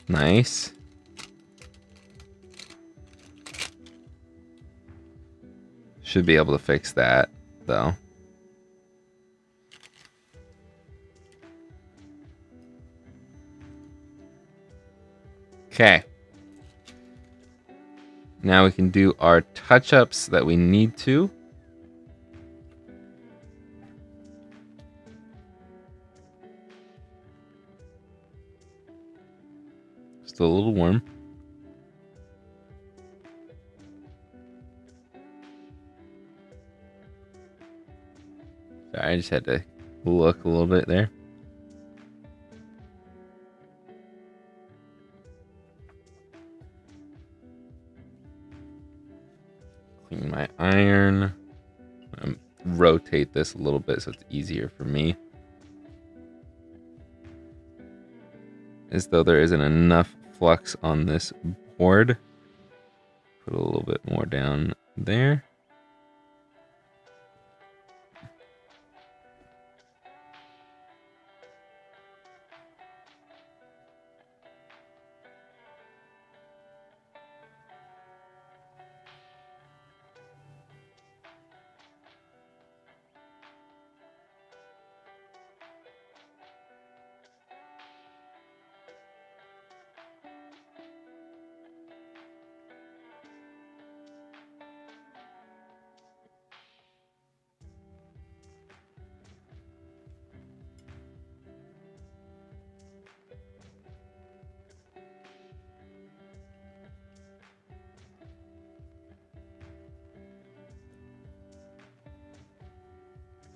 Nice. Should be able to fix that, though. Okay. Now we can do our touch-ups that we need to. Still a little warm. Sorry, I just had to look a little bit there. Clean my iron. Rotate this a little bit so it's easier for me. As though there isn't enough flux on this board. Put a little bit more down there.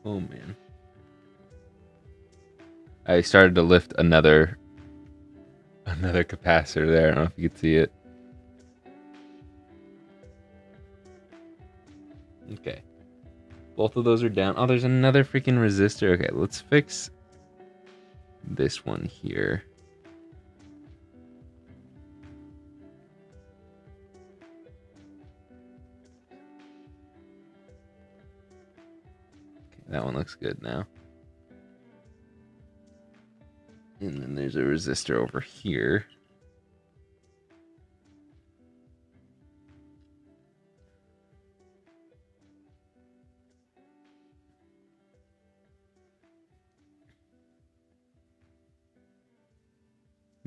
Oh man. I started to lift another capacitor there. I don't know if you could see it. Okay. Both of those are down. Oh, there's another freaking resistor. Okay, let's fix this one here. Okay, that one looks good now. And then there's a resistor over here.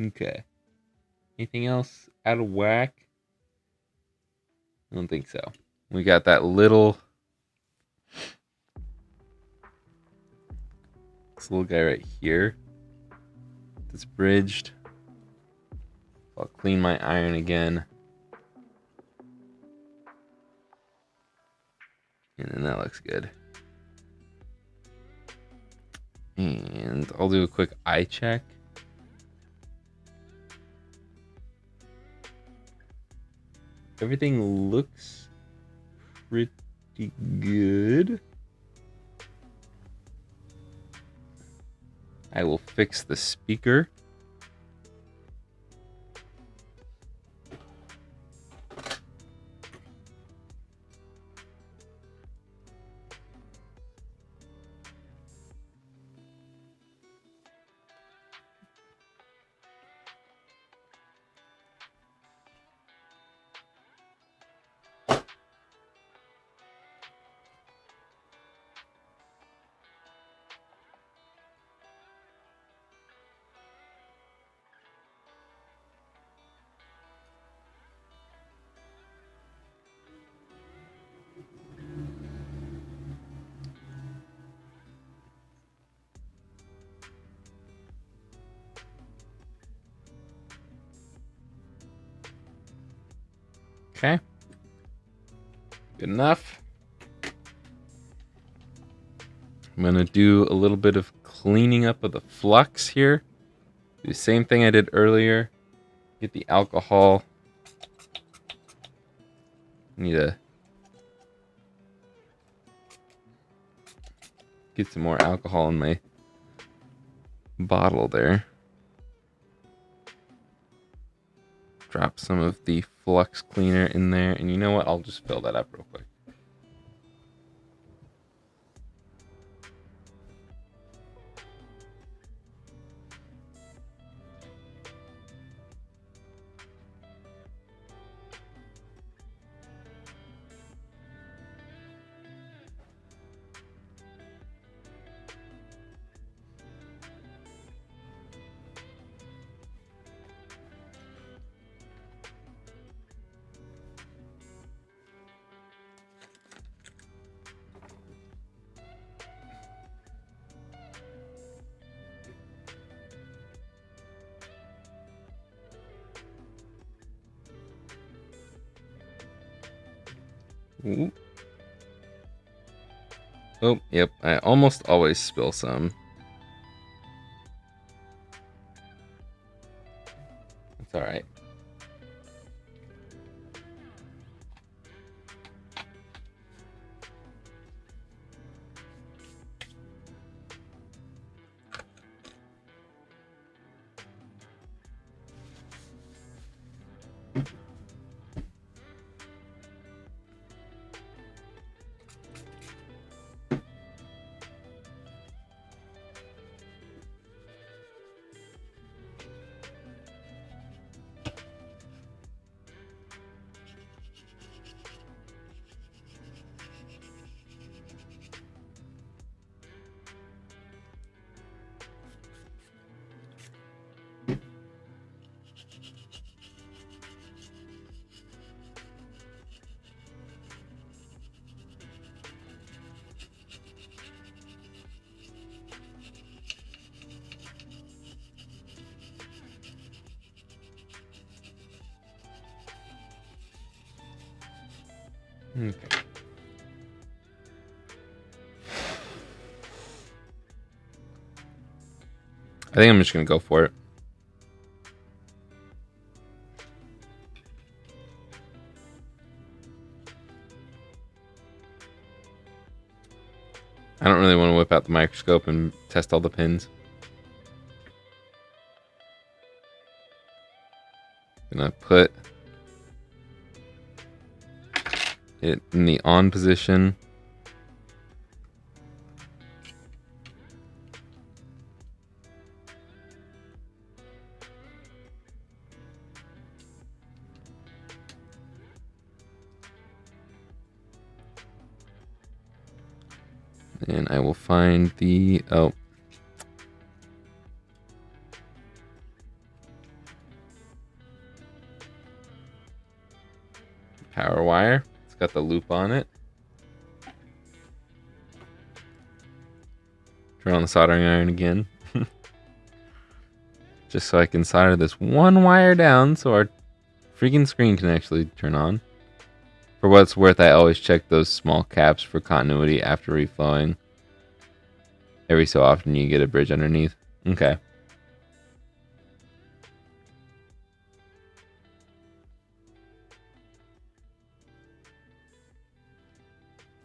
Okay. Anything else out of whack? I don't think so. We got that little... this little guy right here. That's bridged. I'll clean my iron again. And then that looks good. And I'll do a quick eye check. everything looks pretty good. I will fix the speaker. Okay. Good enough. I'm going to do a little bit of cleaning up of the flux here. Do the same thing I did earlier. Get the alcohol. Need to get some more alcohol in my bottle there. Drop some of the flux cleaner in there. And you know what? I'll just fill that up real quick. Ooh. Oh, yep. I almost always spill some. It's all right. Okay. I think I'm just going to go for it. I don't really want to whip out the microscope and test all the pins. Gonna put it in the on position. And I will find the, power wire. It's got the loop on it. Turn on the soldering iron again. Just so I can solder this one wire down so our freaking screen can actually turn on. For what it's worth, I always check those small caps for continuity after reflowing. Every so often you get a bridge underneath. Okay.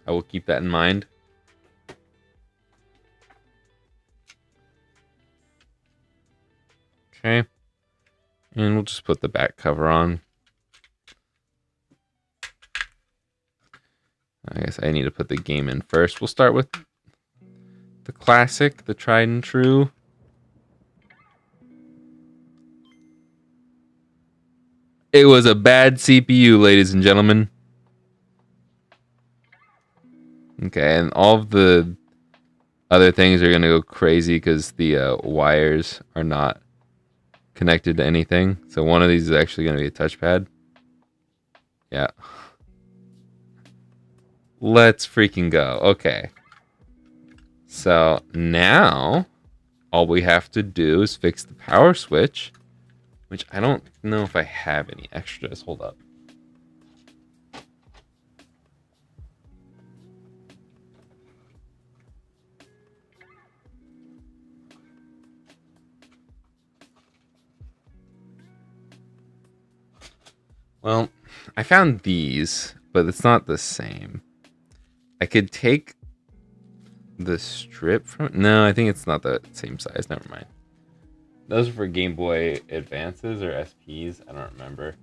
I will keep that in mind. Okay. And we'll just put the back cover on. I guess I need to put the game in first. We'll start with the classic, the tried and true. It was a bad CPU, ladies and gentlemen. Okay, and all of the other things are going to go crazy because the wires are not connected to anything. So one of these is actually going to be a touchpad. Yeah. Let's freaking go. Okay. So now all we have to do is fix the power switch, which I don't know if I have any extras. Hold up. Well, I found these, but it's not the same. I could take the strip from... No, I think it's not the same size. Never mind. Those are for Game Boy Advances or SPs. I don't remember.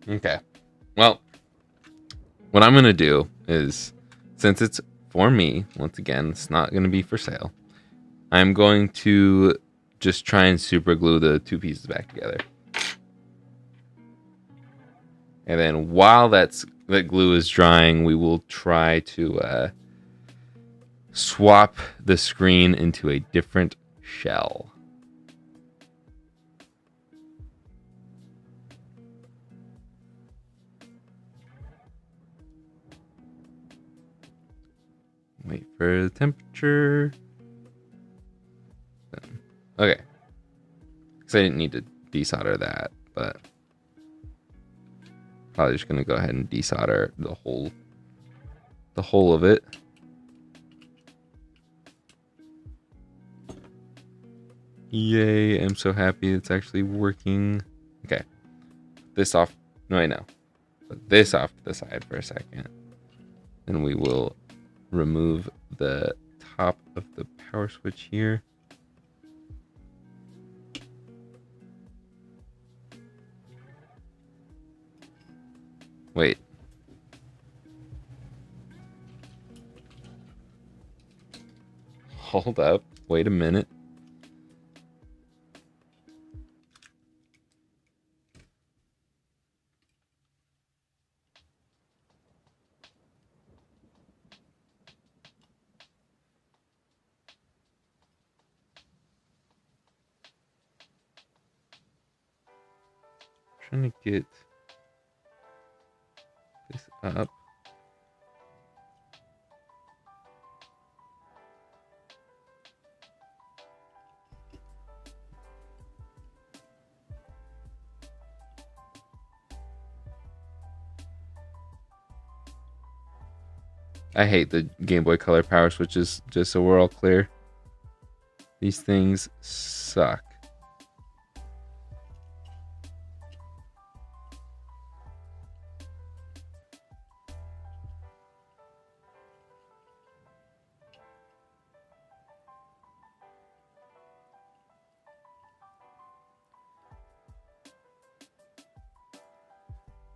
Okay. Well, what I'm going to do is, since it's for me, once again, it's not going to be for sale, I'm going to just try and super glue the two pieces back together. And then while that glue is drying, we will try to swap the screen into a different shell. Wait for the temperature. Okay. Because I didn't need to desolder that, but probably just gonna go ahead and desolder the whole of it. Yay, I'm so happy it's actually working. Okay. This off. No, I know. Put this off to the side for a second. Then we will remove the top of the power switch here. Wait. Hold up. Wait a minute. Trying to get this up. I hate the Game Boy Color power switches, just so we're all clear. These things suck.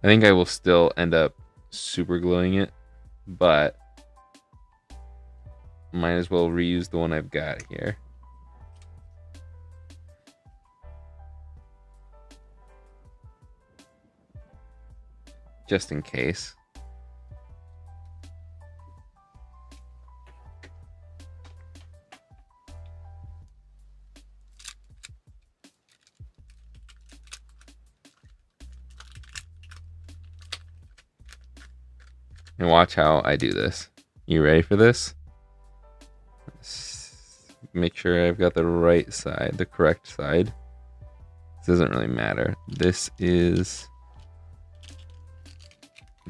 I think I will still end up super gluing it, but might as well reuse the one I've got here. Just in case. And watch how I do this. You ready for this? Make sure I've got the right side, the correct side. This doesn't really matter. This is...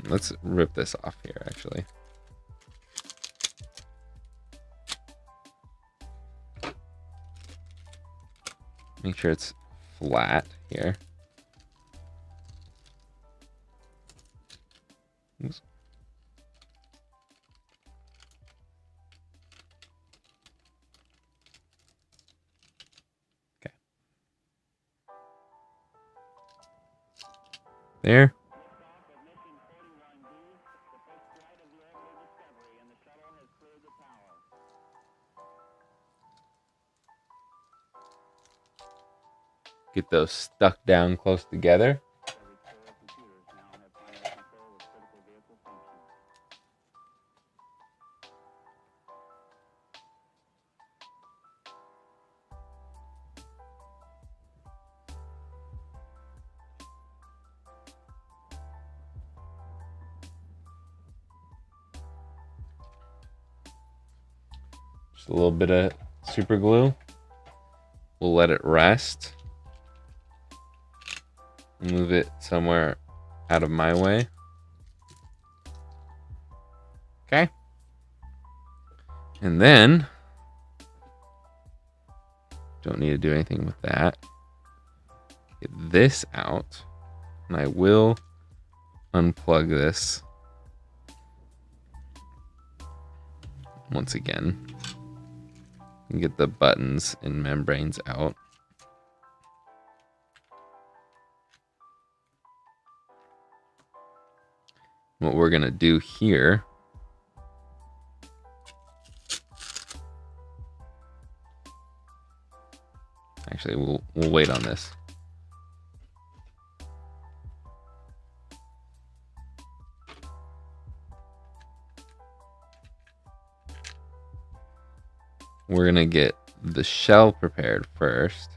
Let's rip this off here, actually. Make sure it's flat here. Oops. Okay. There. Get those stuck down close together. Just a little bit of super glue. We'll let it rest. Move it somewhere out of my way. Okay. And then, don't need to do anything with that. Get this out. And I will unplug this once again. And get the buttons and membranes out. What we're gonna do here actually we'll wait on this. We're gonna get the shell prepared first.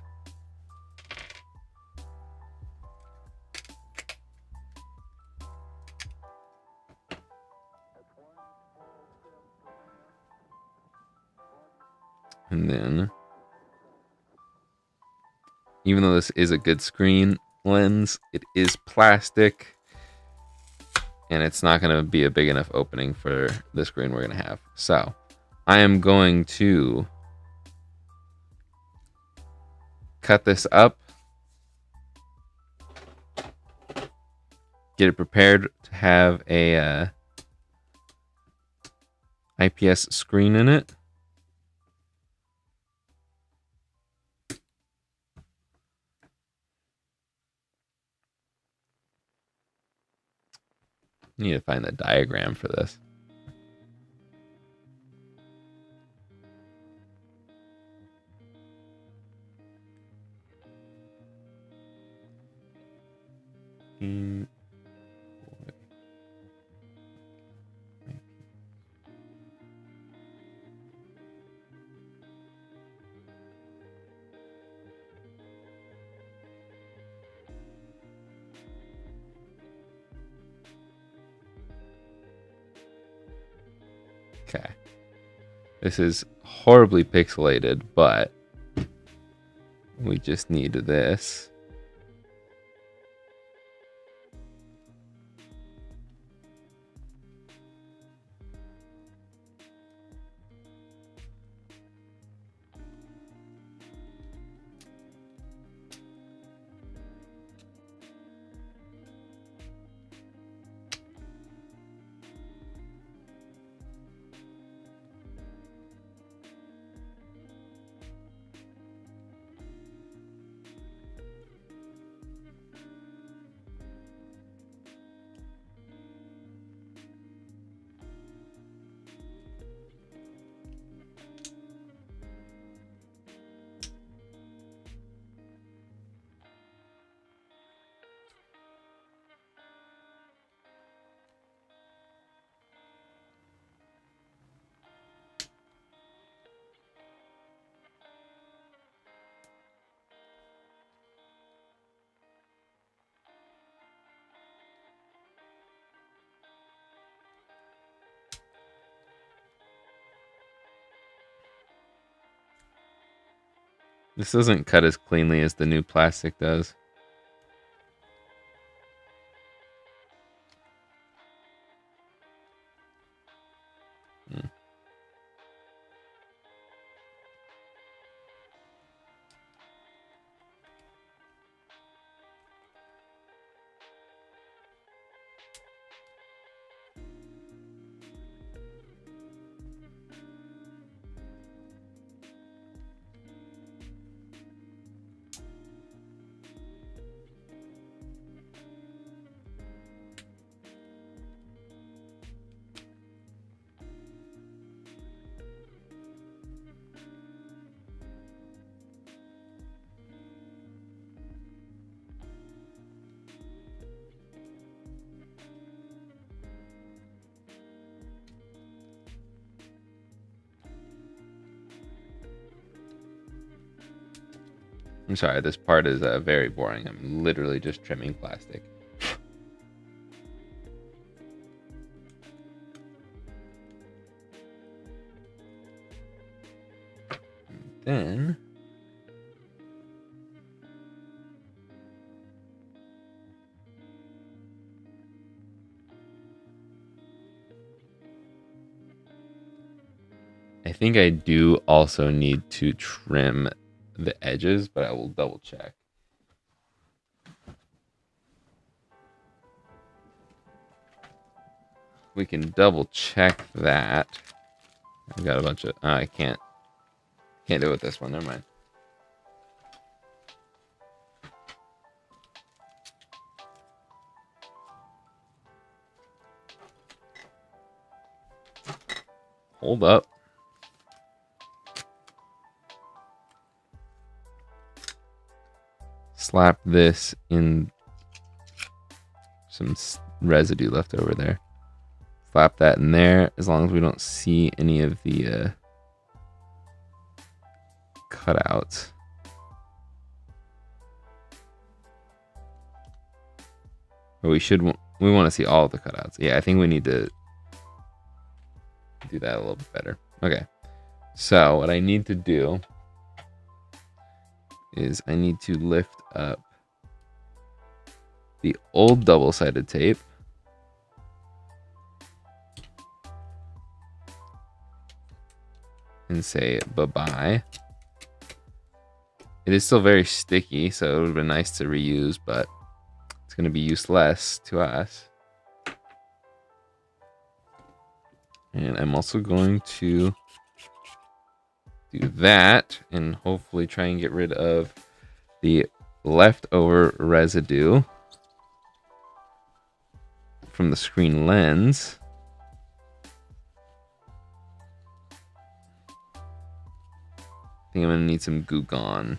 And then, even though this is a good screen lens, it is plastic. And it's not going to be a big enough opening for the screen we're going to have. So, I am going to cut this up. Get it prepared to have a IPS screen in it. Need to find the diagram for this. Okay. This is horribly pixelated, but we just need this. This doesn't cut as cleanly as the new plastic does. I'm sorry, this part is very boring. I'm literally just trimming plastic. And then I think I do also need to trim the edges, but I will double check. We can double check that. I've got a bunch of I can't do it with this one. Never mind. Hold up. Slap this in some residue left over there. Slap that in there as long as we don't see any of the cutouts. But we want to see all of the cutouts. Yeah, I think we need to do that a little bit better. Okay. So what I need to do is I need to lift up the old double-sided tape and say bye-bye. It is still very sticky, so it would have been nice to reuse, but it's going to be useless to us. And I'm also going to do that and hopefully try and get rid of the leftover residue from the screen lens. I think I'm going to need some Goo Gone.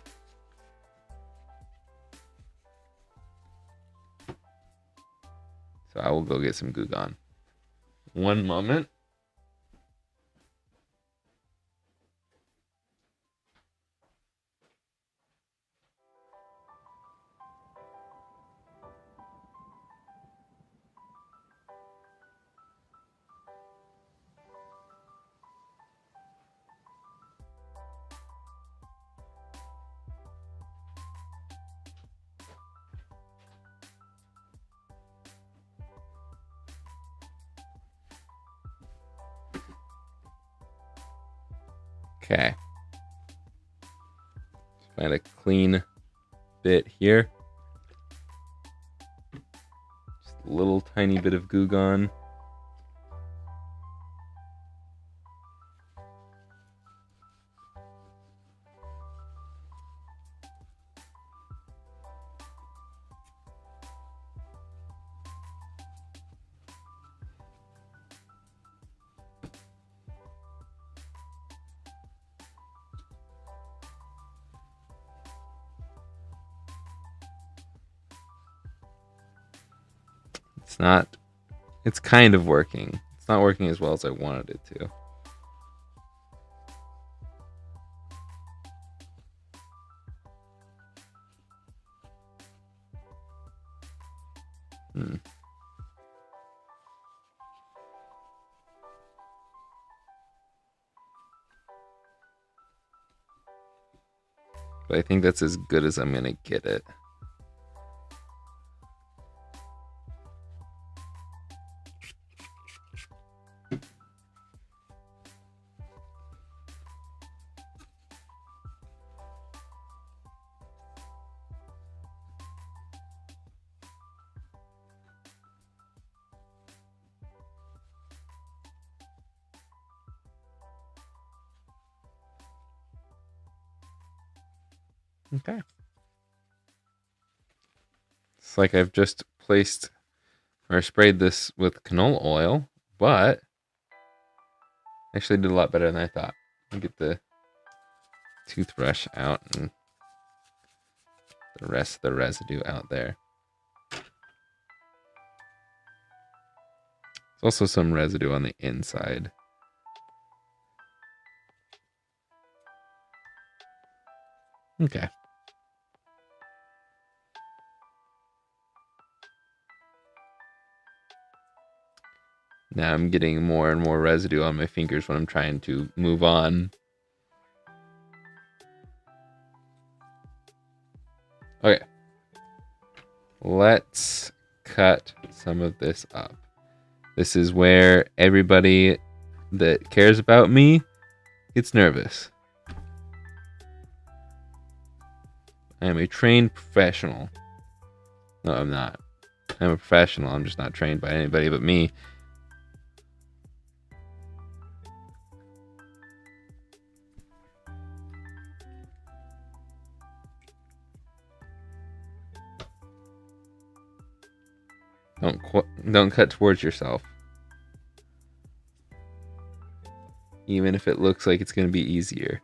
So I will go get some Goo Gone. One moment. Okay. Just find a clean bit here. Just a little tiny bit of Goo Gone. It's kind of working. It's not working as well as I wanted it to. But I think that's as good as I'm gonna get it. Okay. It's like I've just placed or sprayed this with canola oil, but actually did a lot better than I thought. Let me get the toothbrush out and the rest of the residue out there. There's also some residue on the inside. Okay. Now I'm getting more and more residue on my fingers when I'm trying to move on. Okay. Let's cut some of this up. This is where everybody that cares about me gets nervous. I am a trained professional. No, I'm not. I'm a professional. I'm just not trained by anybody but me. Don't cut towards yourself. Even if it looks like it's going to be easier.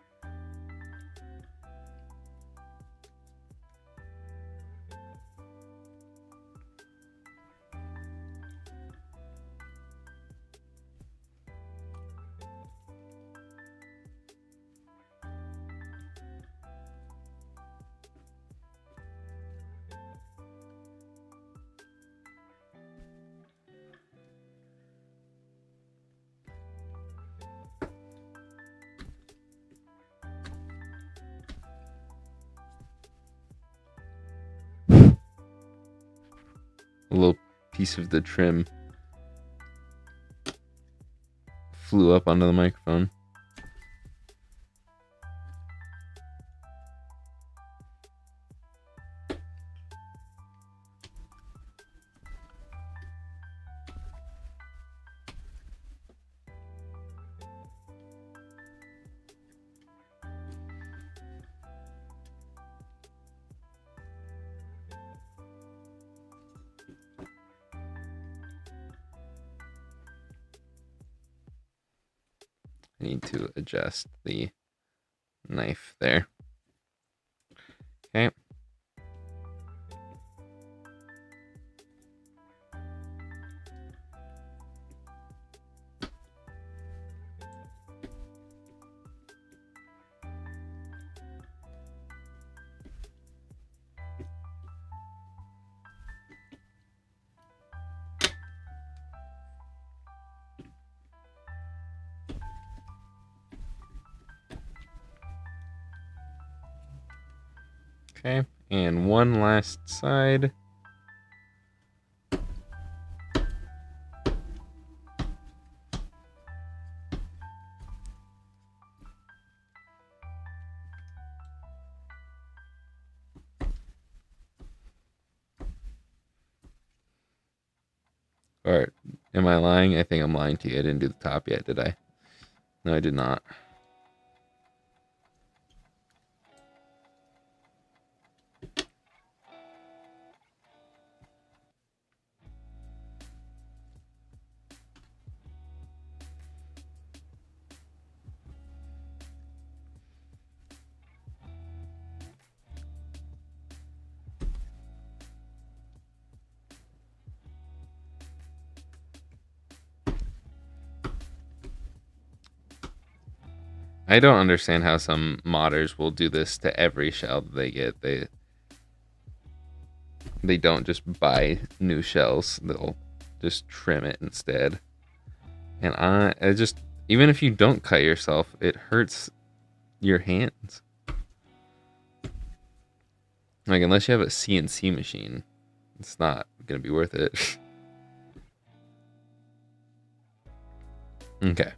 A little piece of the trim flew up onto the microphone. I need to adjust the knife there. Okay. Okay, and one last side. Or am I lying? I think I'm lying to you. I didn't do the top yet, did I? No, I did not. I don't understand how some modders will do this to every shell that they get. They don't just buy new shells. They'll just trim it instead. And I just, even if you don't cut yourself, it hurts your hands. Like, unless you have a CNC machine, it's not going to be worth it. Okay.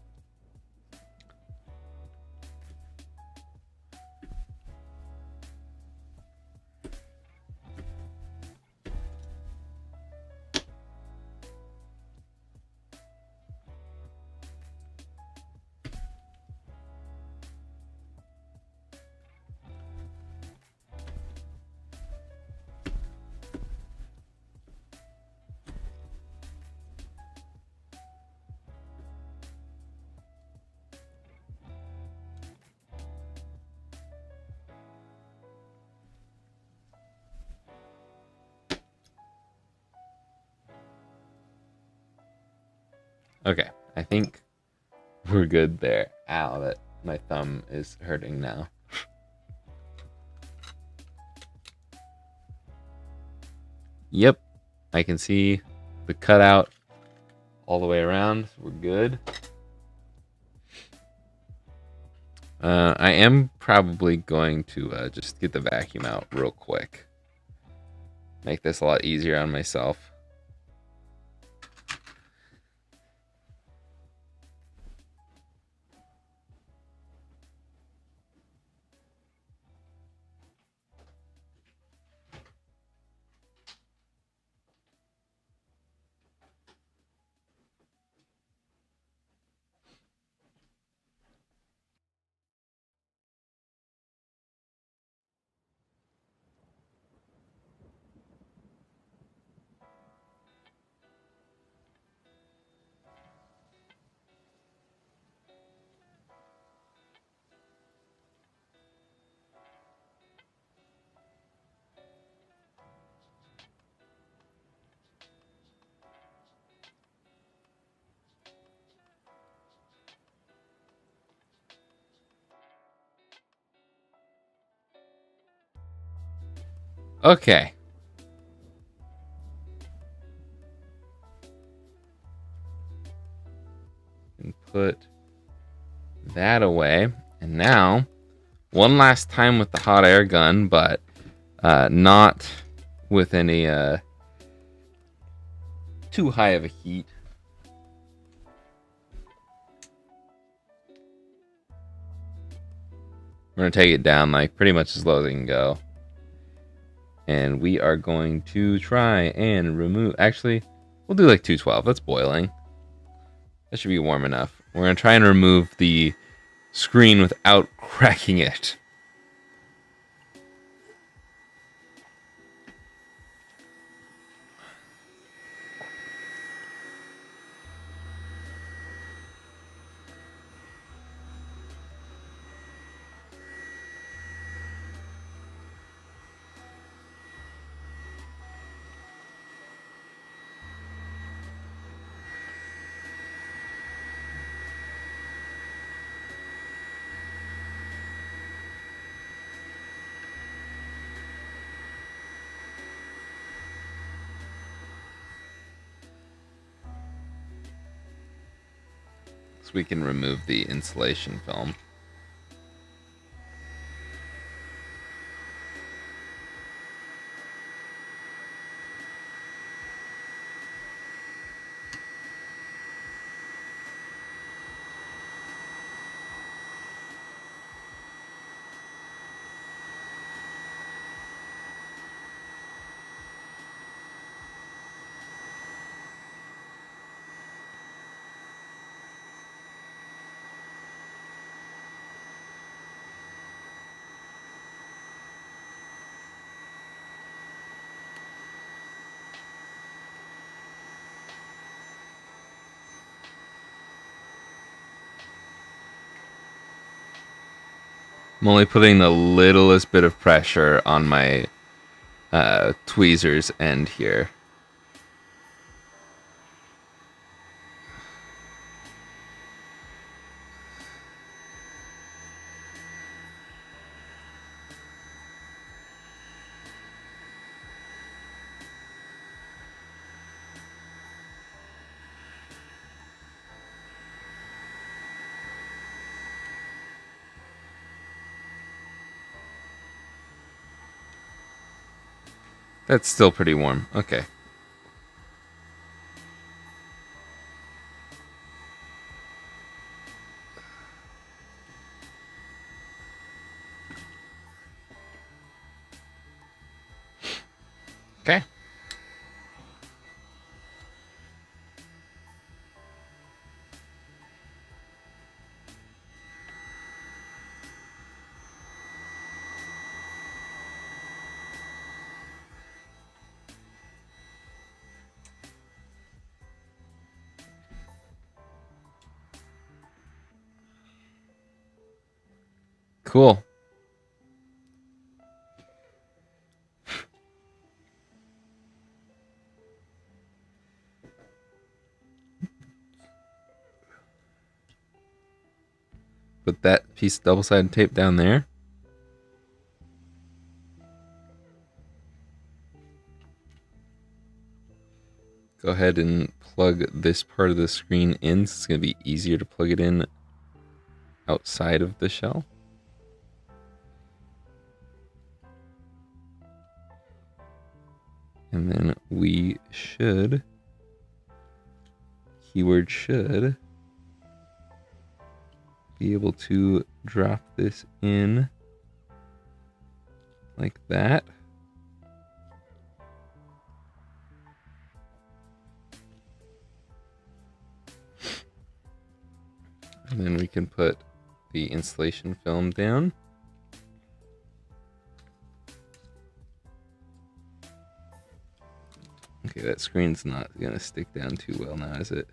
Okay, I think we're good there. Ow, that my thumb is hurting now. Yep, I can see the cutout all the way around. So we're good. I am probably going to just get the vacuum out real quick. Make this a lot easier on myself. Okay. And put that away. And now, one last time with the hot air gun, but not with any too high of a heat. We're going to take it down like pretty much as low as it can go. And we are going to try and remove... Actually, we'll do like 212. That's boiling. That should be warm enough. We're going to try and remove the screen without cracking it. So we can remove the insulation film. I'm only putting the littlest bit of pressure on my tweezers end here. That's still pretty warm. Okay. Okay. Cool. Put that piece of double-sided tape down there. Go ahead and plug this part of the screen in. So it's going to be easier to plug it in outside of the shell. And then we should, keyword should, be able to drop this in like that. And then we can put the insulation film down. Okay, that screen's not gonna stick down too well now, is it?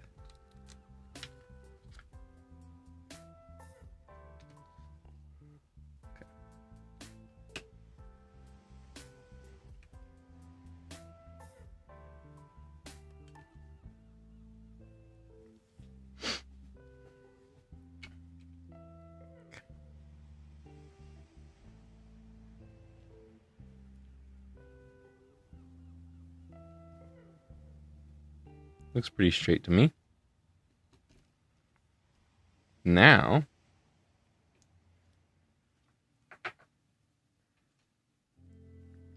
Looks pretty straight to me. Now,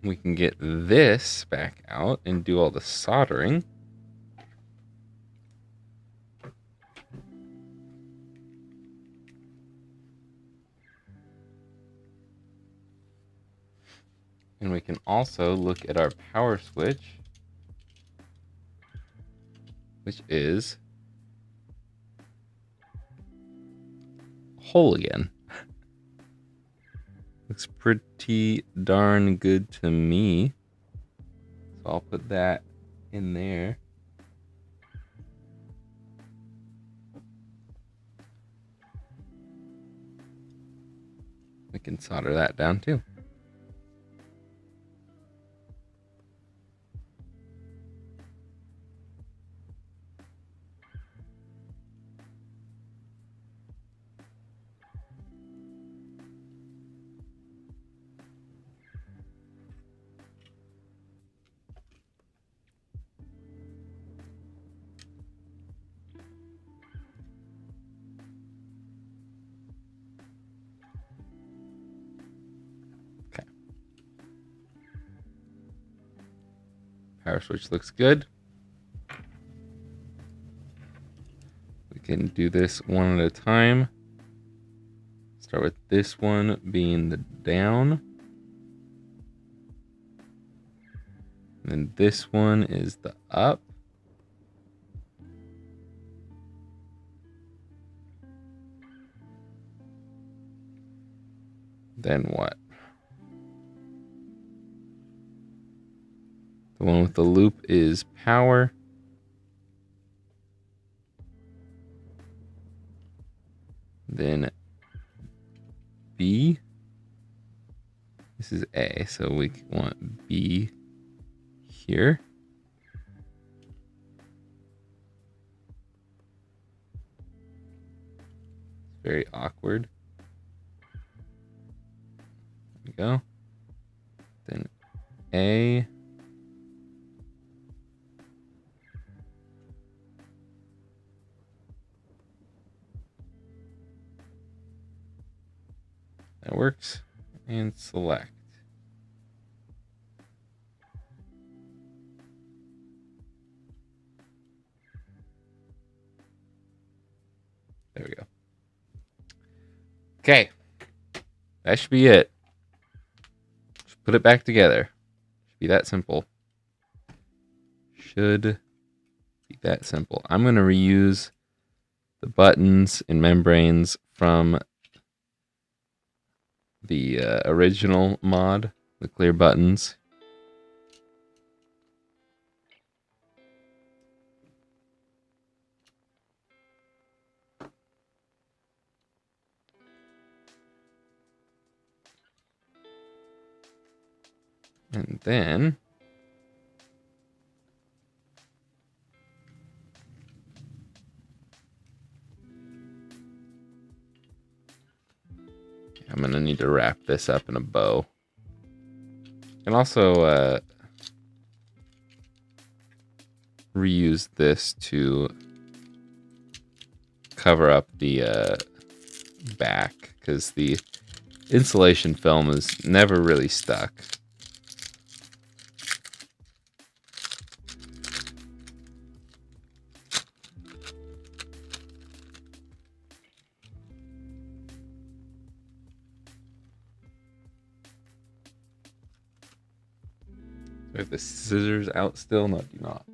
we can get this back out and do all the soldering. And we can also look at our power switch, which is whole again. Looks pretty darn good to me. So I'll put that in there. We can solder that down too. Power switch looks good. We can do this one at a time. Start with this one being the down. And then this one is the up. Then what? The one with the loop is power. Then B. This is A, so we want B here. It's very awkward. There we go. Then A. That works. And select. Okay. That should be it. Just put it back together. Should be that simple. Should be that simple. I'm going to reuse the buttons and membranes from the original mod, the clear buttons. And then I'm going to need to wrap this up in a bow. And also reuse this to cover up the back, because the insulation film is never really stuck. Do I have the scissors out still? No, I do not.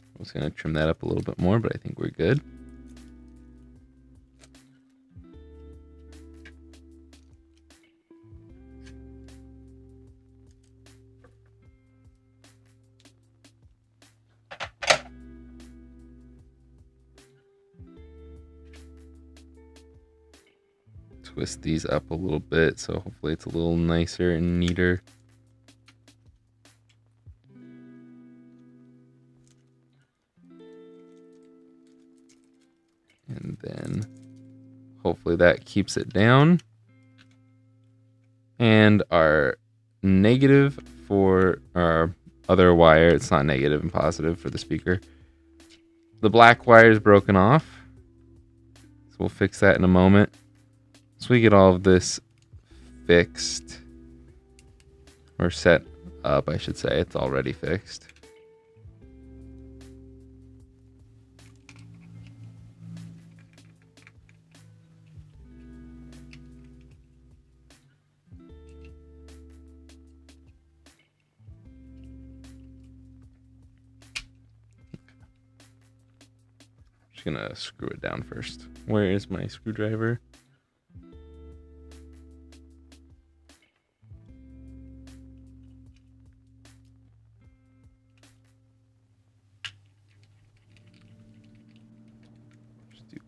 I was going to trim that up a little bit more, but I think we're good. Twist these up a little bit, so hopefully it's a little nicer and neater. And then hopefully that keeps it down. And our negative for our other wire, it's not negative and positive for the speaker. The black wire is broken off, so we'll fix that in a moment. So we get all of this fixed, or set up, I should say. It's already fixed. Just gonna screw it down first. Where is my screwdriver?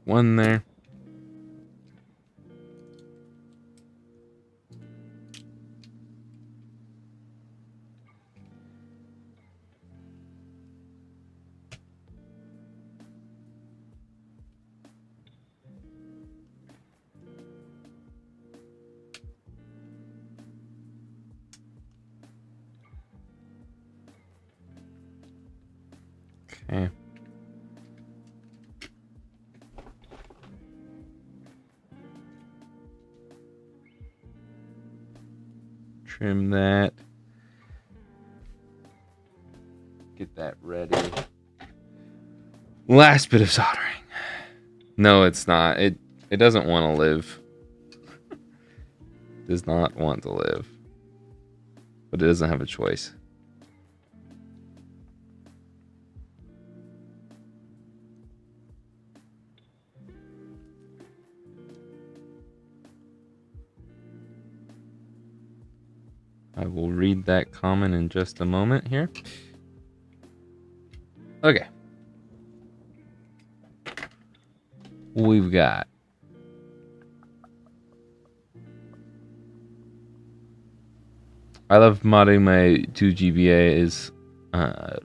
One there. Okay. Trim that. Get that ready. Last bit of soldering. No, it's not. It doesn't want to live. Does not want to live. But it doesn't have a choice. I will read that comment in just a moment here. Okay. We've got I love modding my 2 GBAs,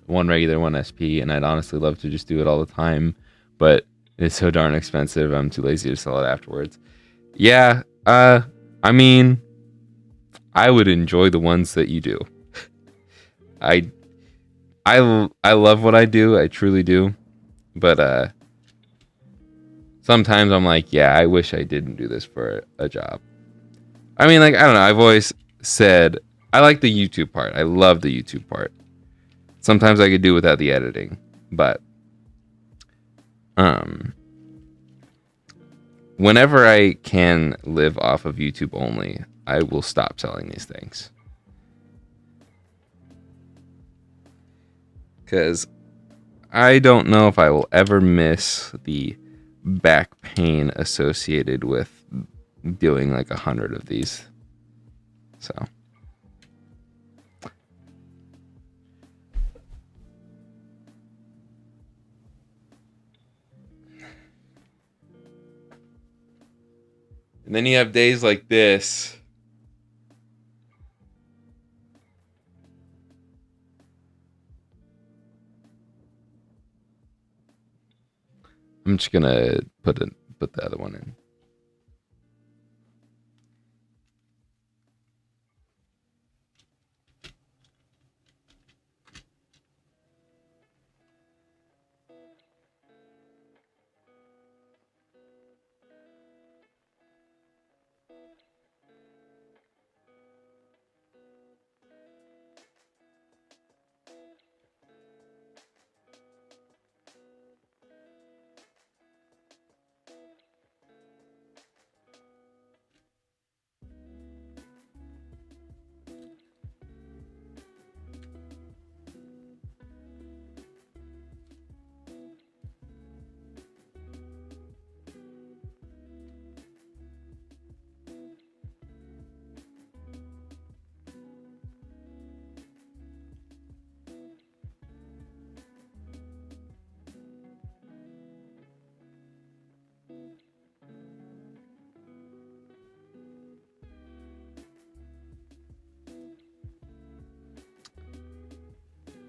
one regular, one SP, and I'd honestly love to just do it all the time, but it's so darn expensive, I'm too lazy to sell it afterwards. Yeah, I mean, I would enjoy the ones that you do. I love what I do, I truly do, but sometimes I'm like, yeah, I wish I didn't do this for a job. I mean, like, I don't know. I've always said I like the YouTube part. I love the YouTube part. Sometimes I could do without the editing, but whenever I can live off of YouTube only, I will stop selling these things. Because I don't know if I will ever miss the back pain associated with doing like 100 of these. So. And then you have days like this. I'm just gonna put the other one in.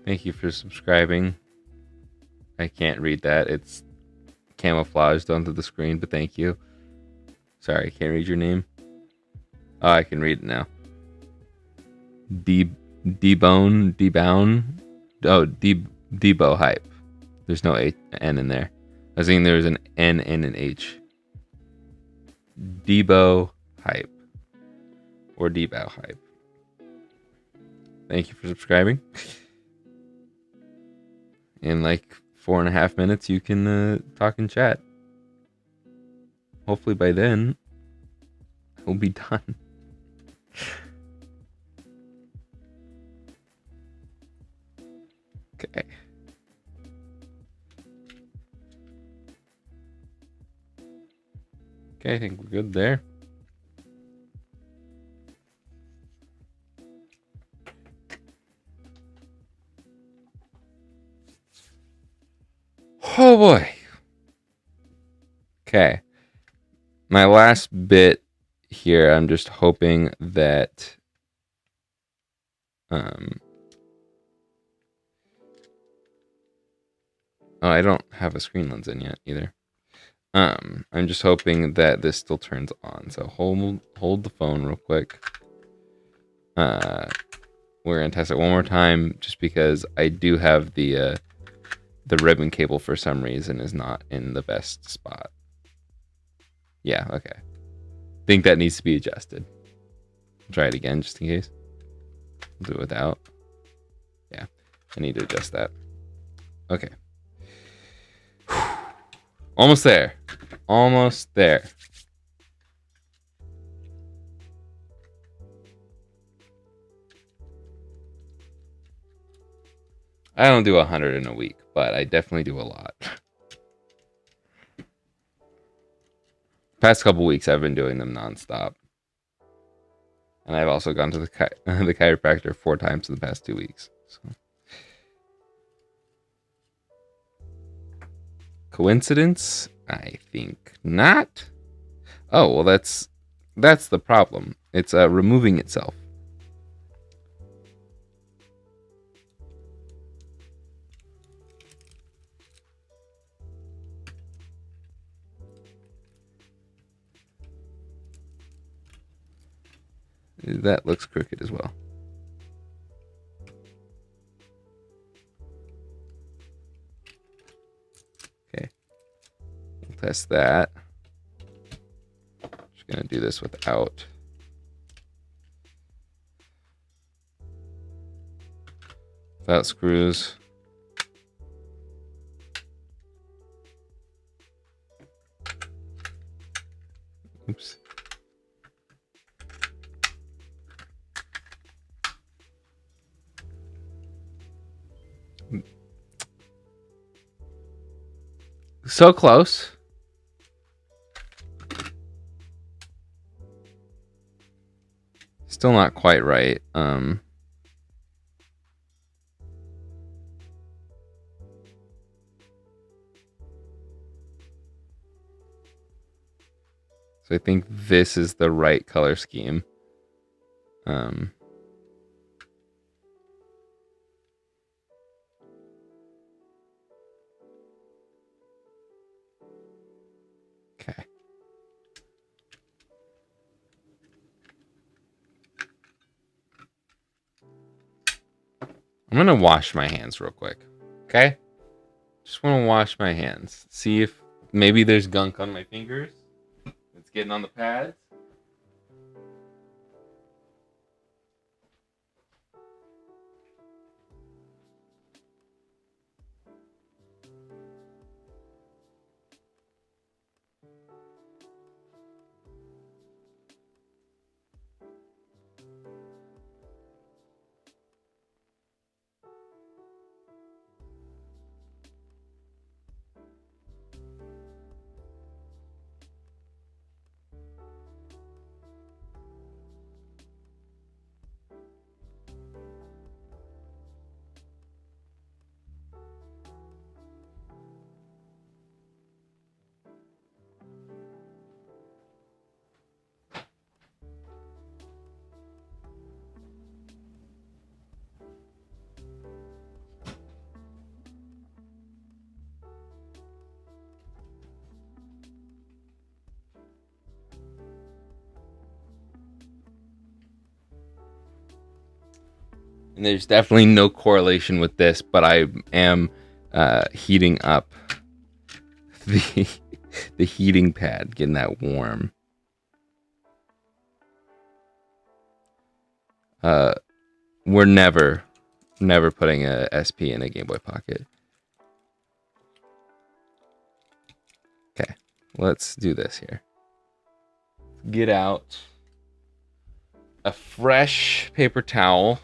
Thank you for subscribing. I can't read that. It's camouflaged onto the screen, but thank you. Sorry, I can't read your name. Oh, I can read it now. Debone. Oh, Debo hype. There's no N in there. I was thinking there was an N and an H. Debo hype. Or Debo hype. Thank you for subscribing. In like 4.5 minutes, you can talk and chat. Hopefully by then, we'll be done. Okay. Okay, I think we're good there. Oh boy. Okay. My last bit here, I'm just hoping that oh, I don't have a screen lens in yet either. I'm just hoping that this still turns on. So hold the phone real quick. We're gonna test it one more time just because I do have the ribbon cable for some reason is not in the best spot. Yeah, okay. Think that needs to be adjusted. Try it again just in case. I'll do it without. Yeah, I need to adjust that. Okay. Almost there. Almost there. I don't do 100 in a week, but I definitely do a lot. Past couple weeks, I've been doing them nonstop. And I've also gone to the chiropractor 4 times in the past 2 weeks. So. Coincidence? I think not. Oh, well, that's the problem. It's removing itself. That looks crooked as well. test that. Just gonna do this without screws. Oops. So close. Still not quite right. So I think this is the right color scheme. Okay. I'm gonna wash my hands real quick. Okay? Just wanna wash my hands. See if maybe there's gunk on my fingers. It's getting on the pads. And there's definitely no correlation with this, but I am heating up the heating pad, getting that warm. We're never putting a SP in a Game Boy Pocket. Okay, let's do this here. Get out a fresh paper towel.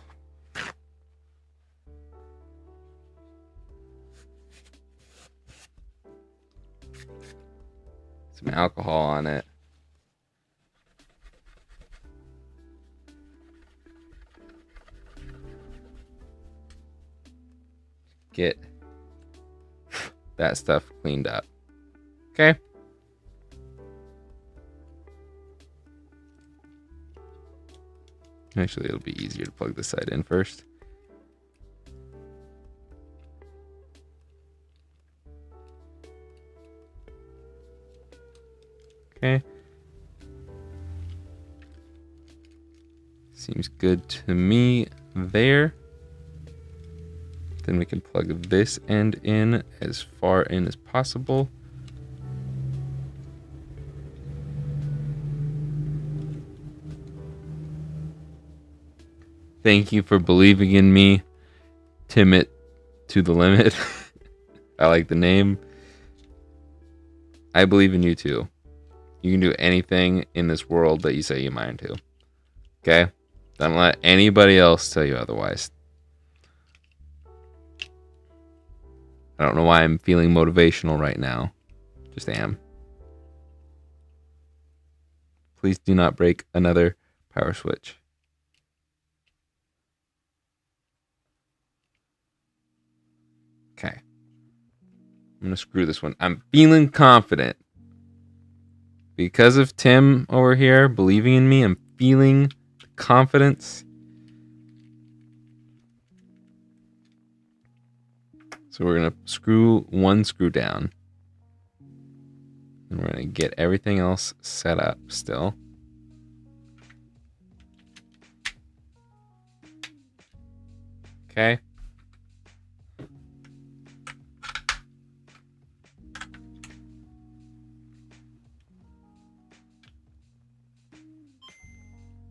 Some alcohol on it. Get that stuff cleaned up. Okay. Actually, it'll be easier to plug this side in first. Okay. Seems good to me there. Then we can plug this end in as far in as possible. Thank you for believing in me. Timid to the limit. I like the name. I believe in you too. You can do anything in this world that you say you mind to. Okay? Don't let anybody else tell you otherwise. I don't know why I'm feeling motivational right now. Just am. Please do not break another power switch. Okay. I'm going to screw this one. I'm feeling confident. Because of Tim over here believing in me, I'm feeling confidence. So we're going to screw one screw down. And we're going to get everything else set up still. Okay.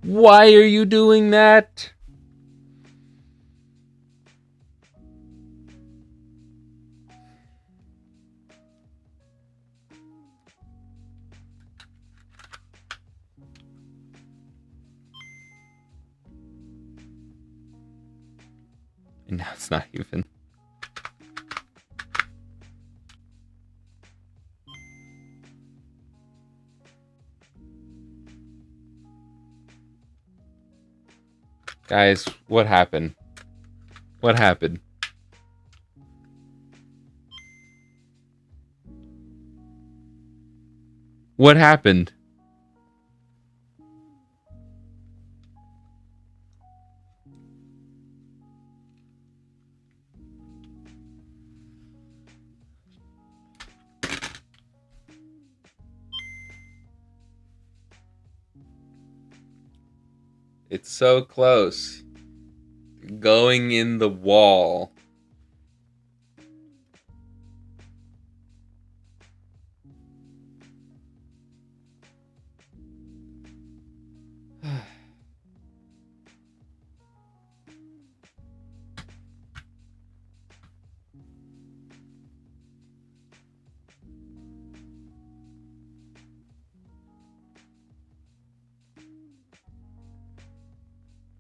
Why are you doing that? And now it's not even. Guys, what happened? What happened? What happened? It's so close. Going in the wall.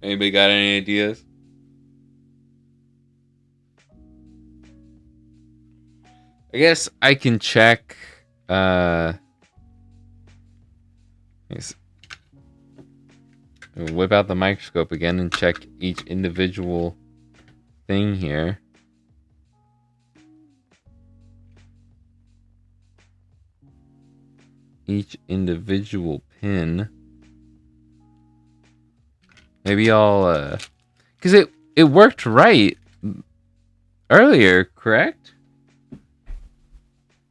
Anybody got any ideas? I guess I can check. Whip out the microscope again and check each individual thing here. Each individual pin. Maybe I'll because it worked right earlier, correct?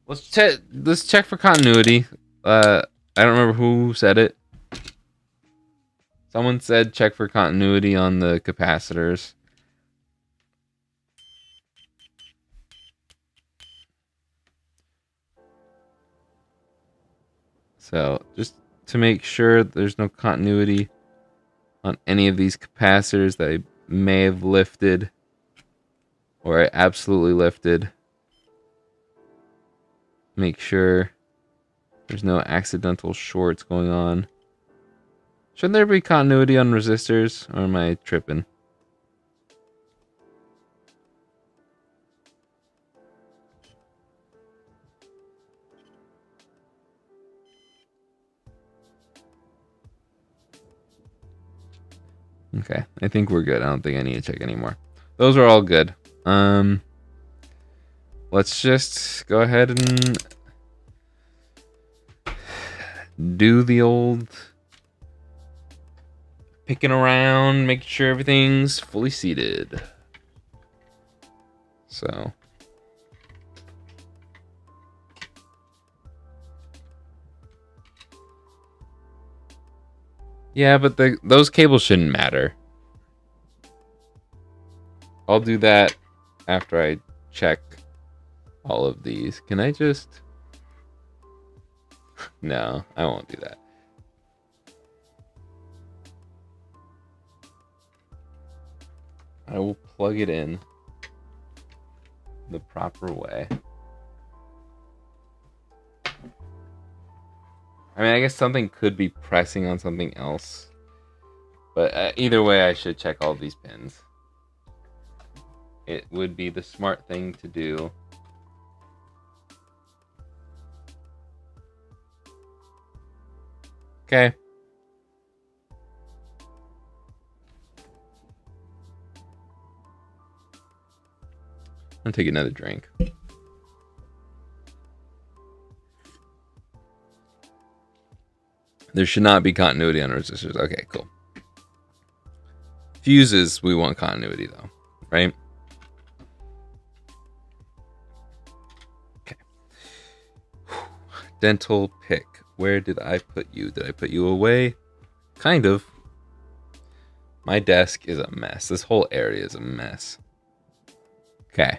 Let's check for continuity. I don't remember who said it. Someone said check for continuity on the capacitors. So just to make sure there's no continuity on any of these capacitors that I may have lifted or I absolutely lifted. Make sure there's no accidental shorts going on. Should there be continuity on resistors, or am I tripping? Okay, I think we're good. I don't think I need to check anymore. Those are all good. Let's just go ahead and do the old picking around, make sure everything's fully seated. So yeah, but those cables shouldn't matter. I'll do that after I check all of these. Can I just... No, I won't do that. I will plug it in the proper way. I mean, I guess something could be pressing on something else. But either way, I should check all these pins. It would be the smart thing to do. Okay. I'm gonna take another drink. There should not be continuity on resistors. Okay, cool. Fuses, we want continuity though, right? Okay. Dental pick. Where did I put you? Did I put you away? Kind of. My desk is a mess. This whole area is a mess. Okay.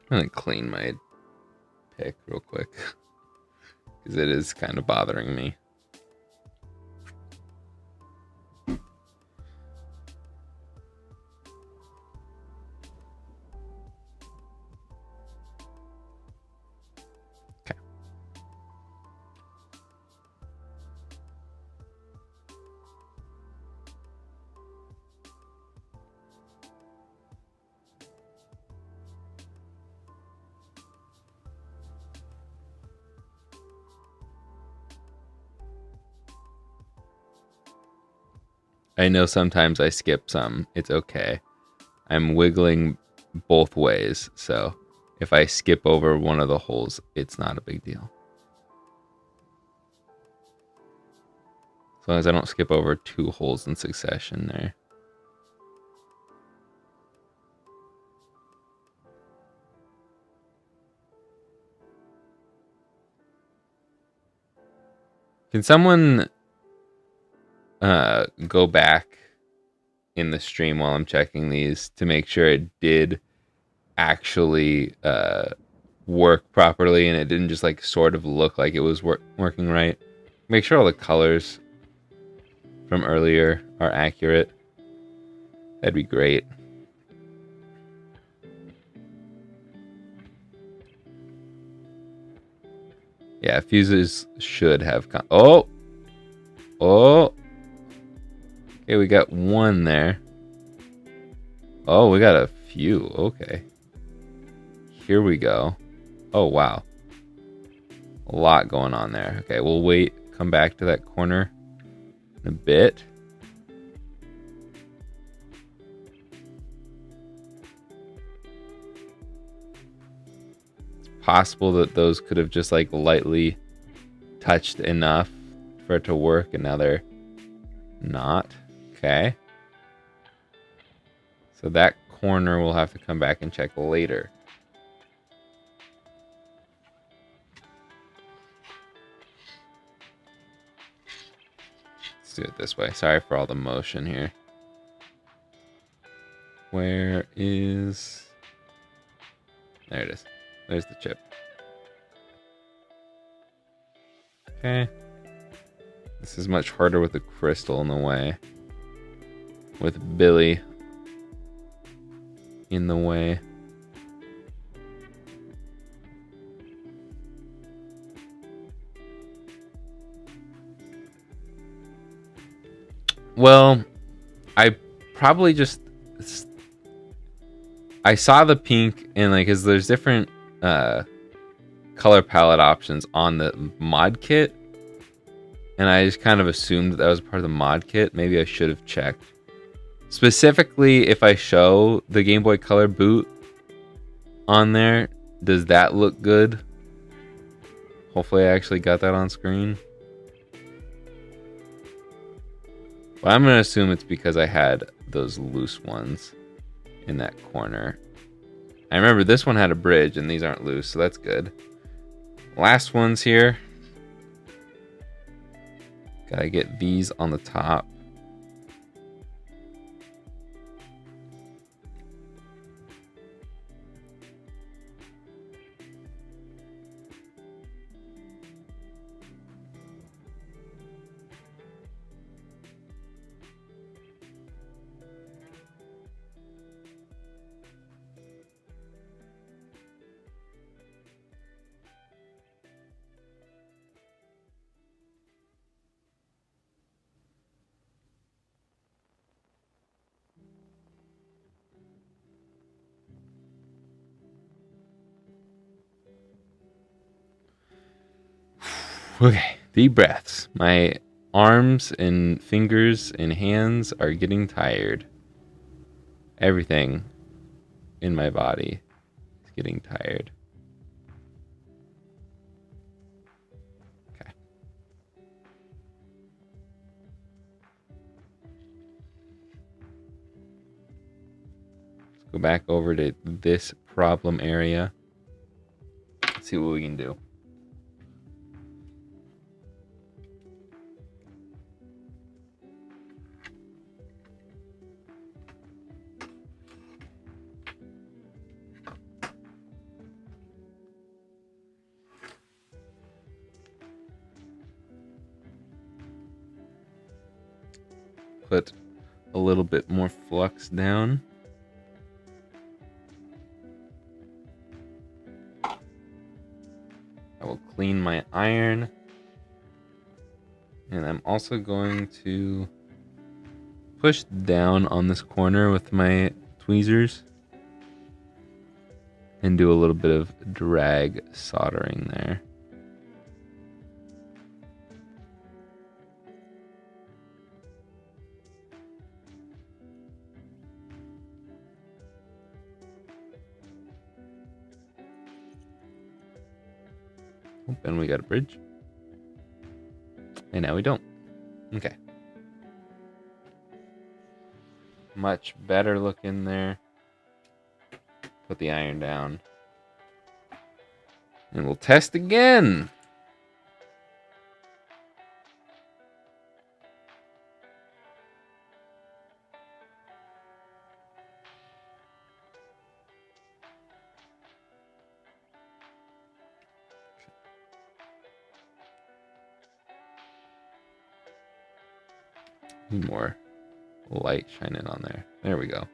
I'm gonna clean my pick real quick because it is kind of bothering me. Okay. I know sometimes I skip some. It's okay. I'm wiggling both ways, so if I skip over one of the holes, it's not a big deal. As long as I don't skip over 2 holes in succession there. Can someone go back in the stream while I'm checking these to make sure it did actually work properly and it didn't just like sort of look like it was working right? Make sure all the colors from earlier are accurate. That'd be great. Yeah, fuses should have oh! Okay, we got one there. Oh, we got a few. Okay. Here we go. Oh, wow. A lot going on there. Okay, we'll wait. Come back to that corner in a bit. It's possible that those could have just like lightly touched enough for it to work, and now they're not. Okay. So that corner we'll have to come back and check later. Let's do it this way. Sorry for all the motion here. Where is... There it is. There's the chip. Okay. This is much harder with the crystal in the way. With Billy in the way. Well, I probably just... I saw the pink and like, cause there's different color palette options on the mod kit. And I just kind of assumed that was part of the mod kit. Maybe I should have checked. Specifically, if I show the Game Boy Color boot on there, does that look good? Hopefully I actually got that on screen. But I'm going to assume it's because I had those loose ones in that corner. I remember this one had a bridge and these aren't loose, so that's good. Last ones here. Gotta get these on the top. Okay, deep breaths. My arms and fingers and hands are getting tired. Everything in my body is getting tired. Okay. Let's go back over to this problem area. Let's see what we can do. put a little bit more flux down. I will clean my iron. And I'm also going to push down on this corner with my tweezers and do a little bit of drag soldering there. Oh, and we got a bridge. And now we don't. Okay. Much better looking there. Put the iron down. And we'll test again. Need more light shining on there. There we go.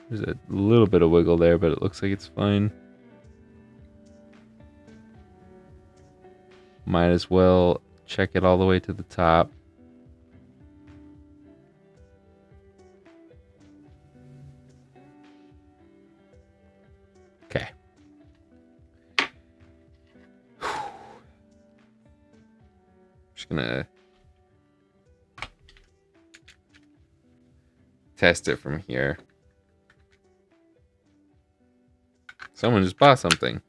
There's a little bit of wiggle there, but it looks like it's fine. Might as well check it all the way to the top. Okay. Just gonna test it from here. Someone just bought something.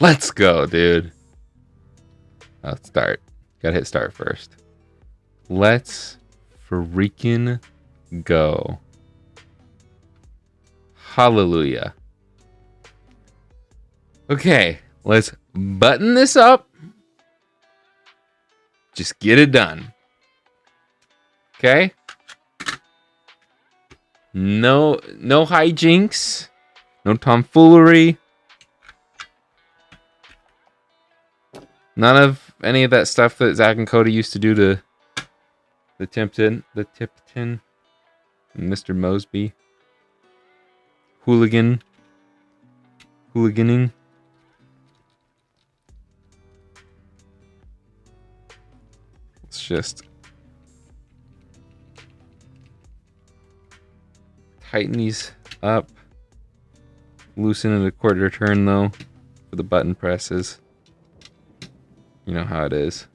Let's go, dude. Let's start. Gotta hit start first. Let's freaking go. Hallelujah. Okay, let's button this up. Just get it done. Okay? No hijinks. No tomfoolery. None of any of that stuff that Zach and Cody used to do to the Tipton, Mr. Mosby. Hooliganing. Let's just tighten these up. Loosen it a quarter turn though for the button presses. You know how it is.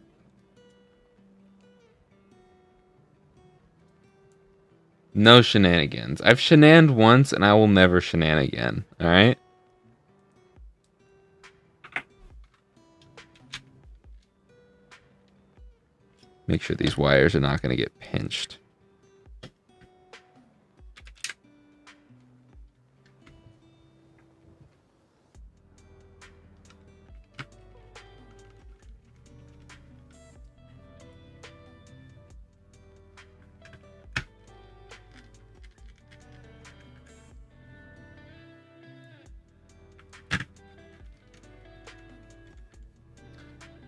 No shenanigans. I've shenaned once and I will never shenan again. Alright? Make sure these wires are not going to get pinched.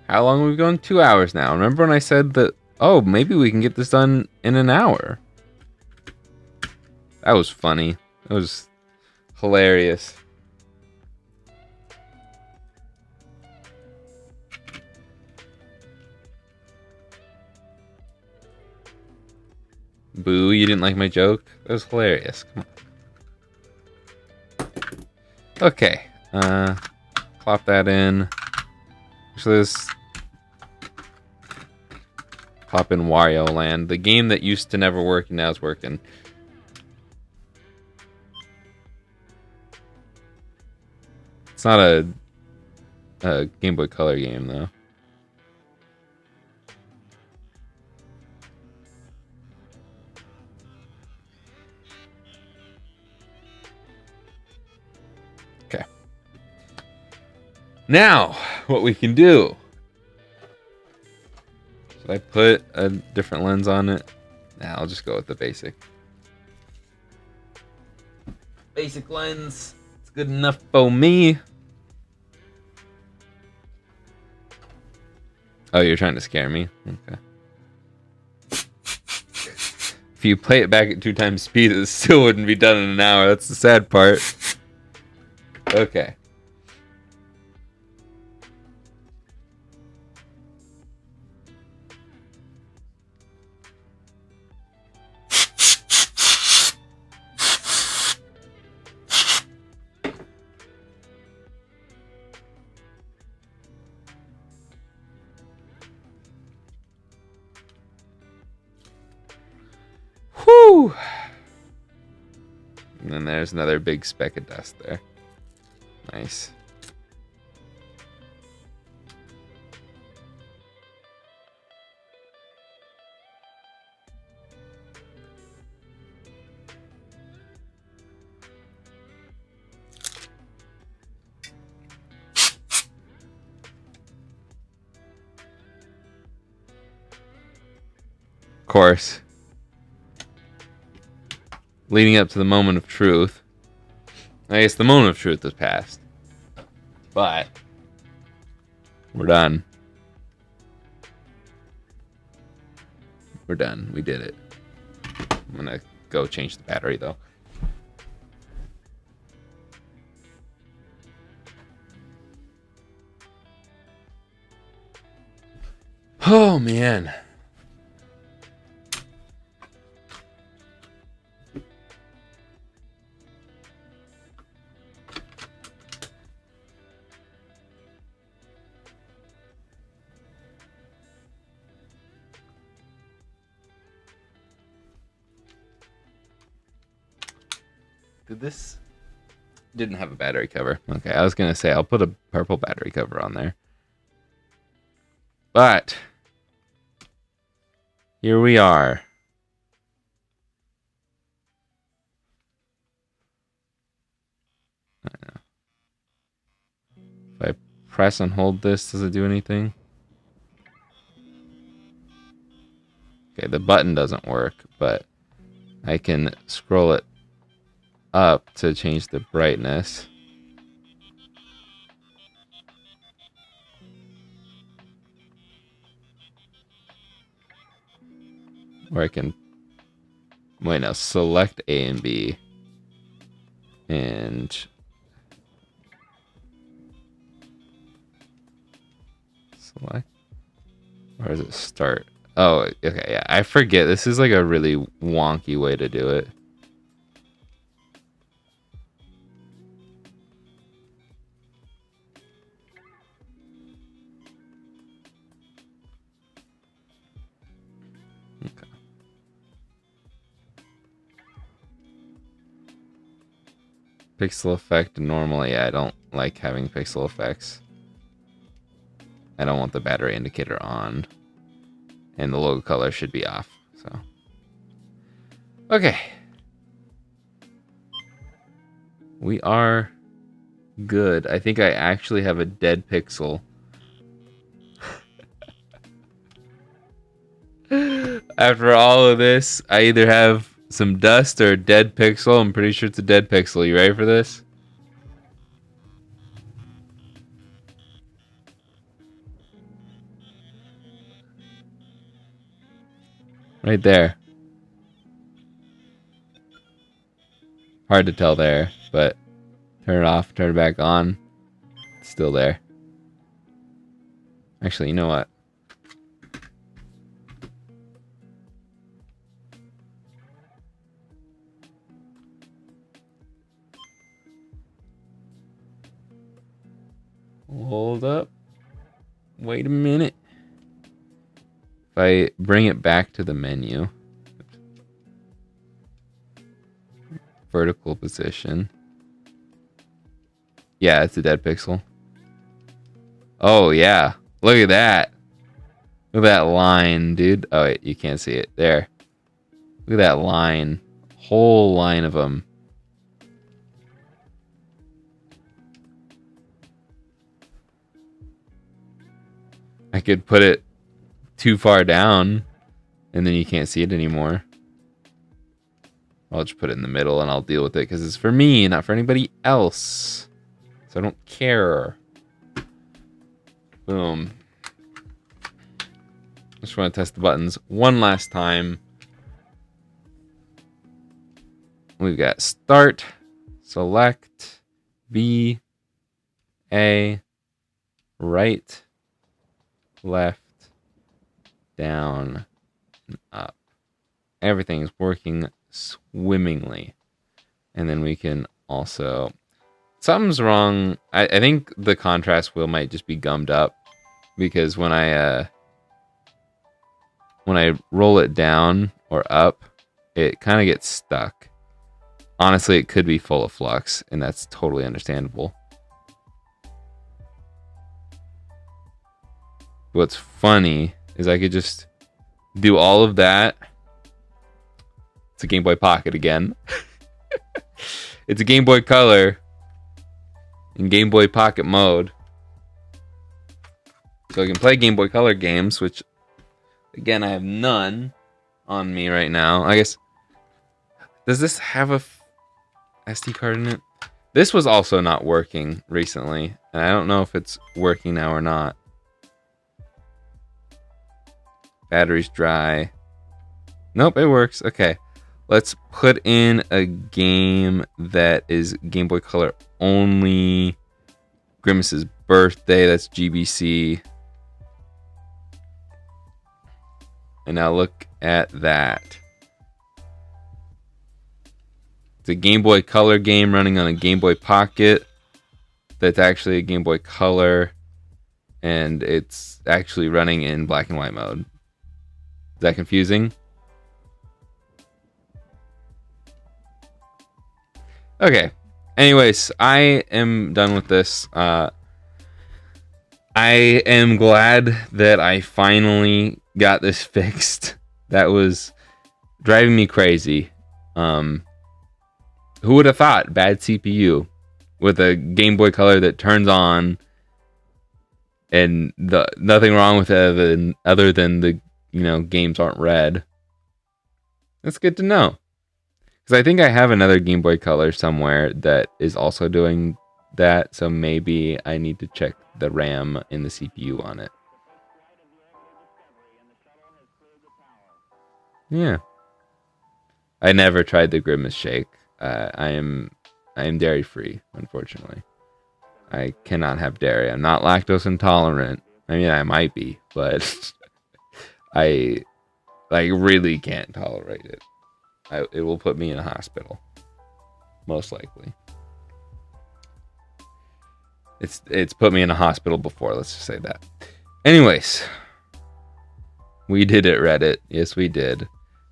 How long have we gone? 2 hours now. Remember when I said that Oh, maybe we can get this done in an hour. That was funny. That was hilarious. Boo, you didn't like my joke? That was hilarious. Come on. Okay. Plop that in. Actually, let's pop in Wario Land. The game that used to never work and now is working. It's not a Game Boy Color game, though. Okay. Now, what we can do. Should I put a different lens on it? Nah, I'll just go with the basic. Basic lens. It's good enough for me. Oh, you're trying to scare me? Okay. If you play it back at 2 times speed, it still wouldn't be done in an hour. That's the sad part. Okay. Whew. And then there's another big speck of dust there. Nice. Of course. Leading up to the moment of truth. I guess the moment of truth has passed. But we're done. We're done. We did it. I'm gonna go change the battery though. Oh man. Did this... Didn't have a battery cover. Okay, I was gonna say I'll put a purple battery cover on there. But here we are. If I press and hold this, does it do anything? Okay, the button doesn't work, but I can scroll it up to change the brightness. Or I can... Wait, no. Select A and B. And... Select? Or does it start? Oh, okay, yeah. I forget. This is like a really wonky way to do it. Okay. Pixel effect. Normally, I don't like having pixel effects. I don't want the battery indicator on. And the logo color should be off. So, okay. We are good. I think I actually have a dead pixel. After all of this, I either have some dust or a dead pixel. I'm pretty sure it's a dead pixel. You ready for this? Right there. Hard to tell there, but turn it off, turn it back on. It's still there. Actually, you know what? Hold up. Wait a minute. If I bring it back to the menu, vertical position. Yeah, it's a dead pixel. Oh, yeah. Look at that. Look at that line, dude. Oh, wait, you can't see it. There. Look at that line. Whole line of them. I could put it too far down, and then you can't see it anymore. I'll just put it in the middle, and I'll deal with it, because it's for me, not for anybody else. So I don't care. Boom. Just want to test the buttons one last time. We've got start, select, B, A, right, left, down, and up. Everything's working swimmingly. And then we can also... Something's wrong. I think the contrast wheel might just be gummed up, because when I roll it down or up, it kind of gets stuck. Honestly, it could be full of flux, and that's totally understandable. What's funny is I could just do all of that. It's a Game Boy Pocket again. It's a Game Boy Color in Game Boy Pocket mode. So I can play Game Boy Color games, which, again, I have none on me right now. I guess, does this have a SD card in it? This was also not working recently, and I don't know if it's working now or not. Battery's dry. Nope, it works. Okay. Let's put in a game that is Game Boy Color only. Grimace's Birthday, that's GBC. And now look at that. It's a Game Boy Color game running on a Game Boy Pocket. That's actually a Game Boy Color. And it's actually running in black and white mode. Is that confusing? Okay. Anyways, I am done with this. I am glad that I finally got this fixed. That was driving me crazy. Who would have thought bad CPU with a Game Boy Color that turns on and nothing wrong with it other than the games aren't red. That's good to know. Because I think I have another Game Boy Color somewhere that is also doing that, so maybe I need to check the RAM in the CPU on it. Yeah. I never tried the Grimace Shake. I am dairy free, unfortunately. I cannot have dairy. I'm not lactose intolerant. I mean, I might be, but I really can't tolerate it. It will put me in a hospital, most likely. It's put me in a hospital before, let's just say that. Anyways, we did it, Reddit. Yes, we did.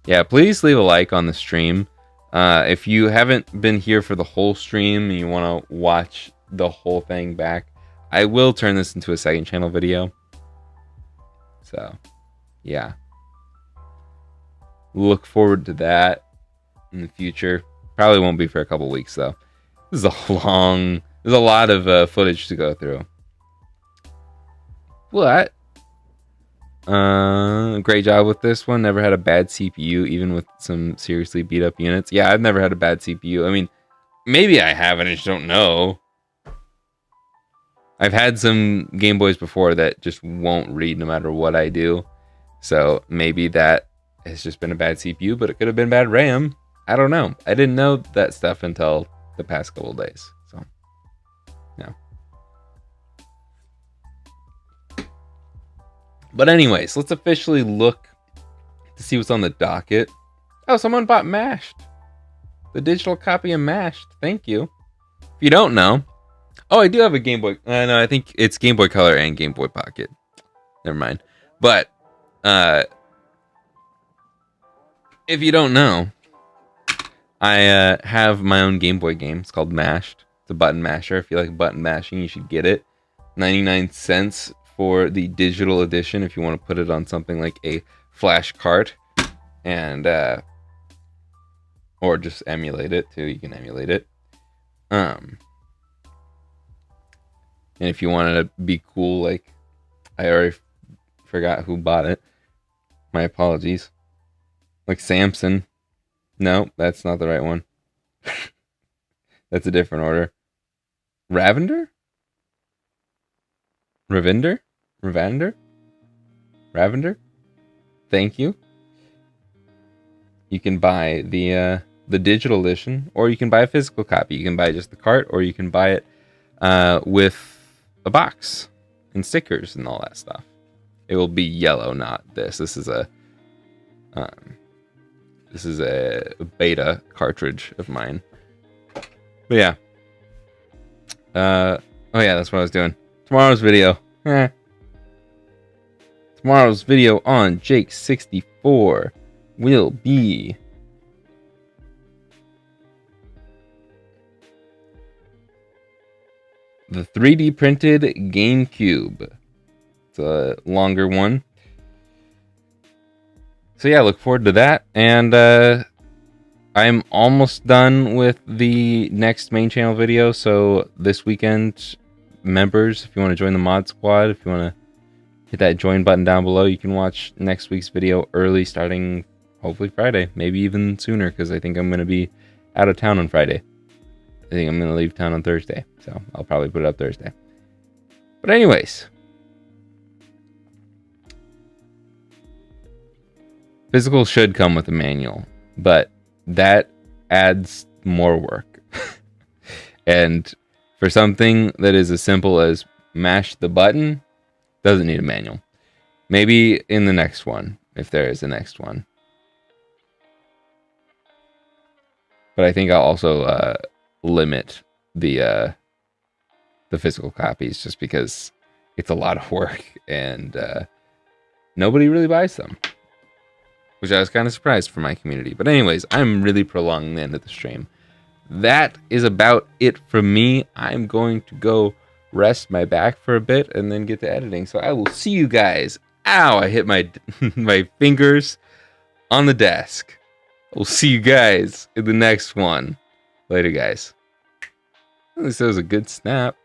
Yeah, please leave a like on the stream. If you haven't been here for the whole stream and you want to watch the whole thing back, I will turn this into a second channel video. So, yeah. Look forward to that in the future. Probably won't be for a couple weeks though. There's a lot of footage to go through. What? Great job with this one. Never had a bad CPU, even with some seriously beat up units. Yeah, I've never had a bad CPU. I mean, maybe I have, I just don't know. I've had some Game Boys before that just won't read no matter what I do. So maybe that it's just been a bad CPU, but it could have been bad RAM. I don't know. I didn't know that stuff until the past couple of days. So, yeah. But anyways, let's officially look to see what's on the docket. Oh, someone bought Mashed. The digital copy of Mashed. Thank you. If you don't know, oh, I do have a Game Boy. No, I think it's Game Boy Color and Game Boy Pocket. Never mind. But if you don't know, I have my own Game Boy game. It's called Mashed. It's a button masher. If you like button mashing, you should get it. 99 cents for the digital edition if you want to put it on something like a flash cart. And or just emulate it too. You can emulate it. And if you wanted to be cool, like I already forgot who bought it. My apologies. Like Samson. No, that's not the right one. That's a different order. Ravender? Ravender? Ravender? Ravender? Thank you. You can buy the digital edition, or you can buy a physical copy. You can buy just the cart, or you can buy it with a box and stickers and all that stuff. It will be yellow, not this. This is a beta cartridge of mine. But yeah. Oh yeah, that's what I was doing. Tomorrow's video. Tomorrow's video on Jake64 will be the 3D printed GameCube. It's a longer one. So yeah, look forward to that. And I'm almost done with the next main channel video. So this weekend, members, if you want to join the mod squad, if you want to hit that join button down below, you can watch next week's video early, starting hopefully Friday, maybe even sooner, because I think I'm going to be out of town on Friday. I think I'm going to leave town on Thursday, so I'll probably put it up Thursday. But anyways, physical should come with a manual, but that adds more work. And for something that is as simple as mash the button, doesn't need a manual. Maybe in the next one, if there is a next one. But I think I'll also limit the physical copies, just because it's a lot of work and nobody really buys them, which I was kind of surprised for my community. But anyways, I'm really prolonging the end of the stream. That is about it from me. I'm going to go rest my back for a bit and then get to editing. So I will see you guys. Ow, I hit my my fingers on the desk. We'll see you guys in the next one. Later, guys. At least that was a good snap.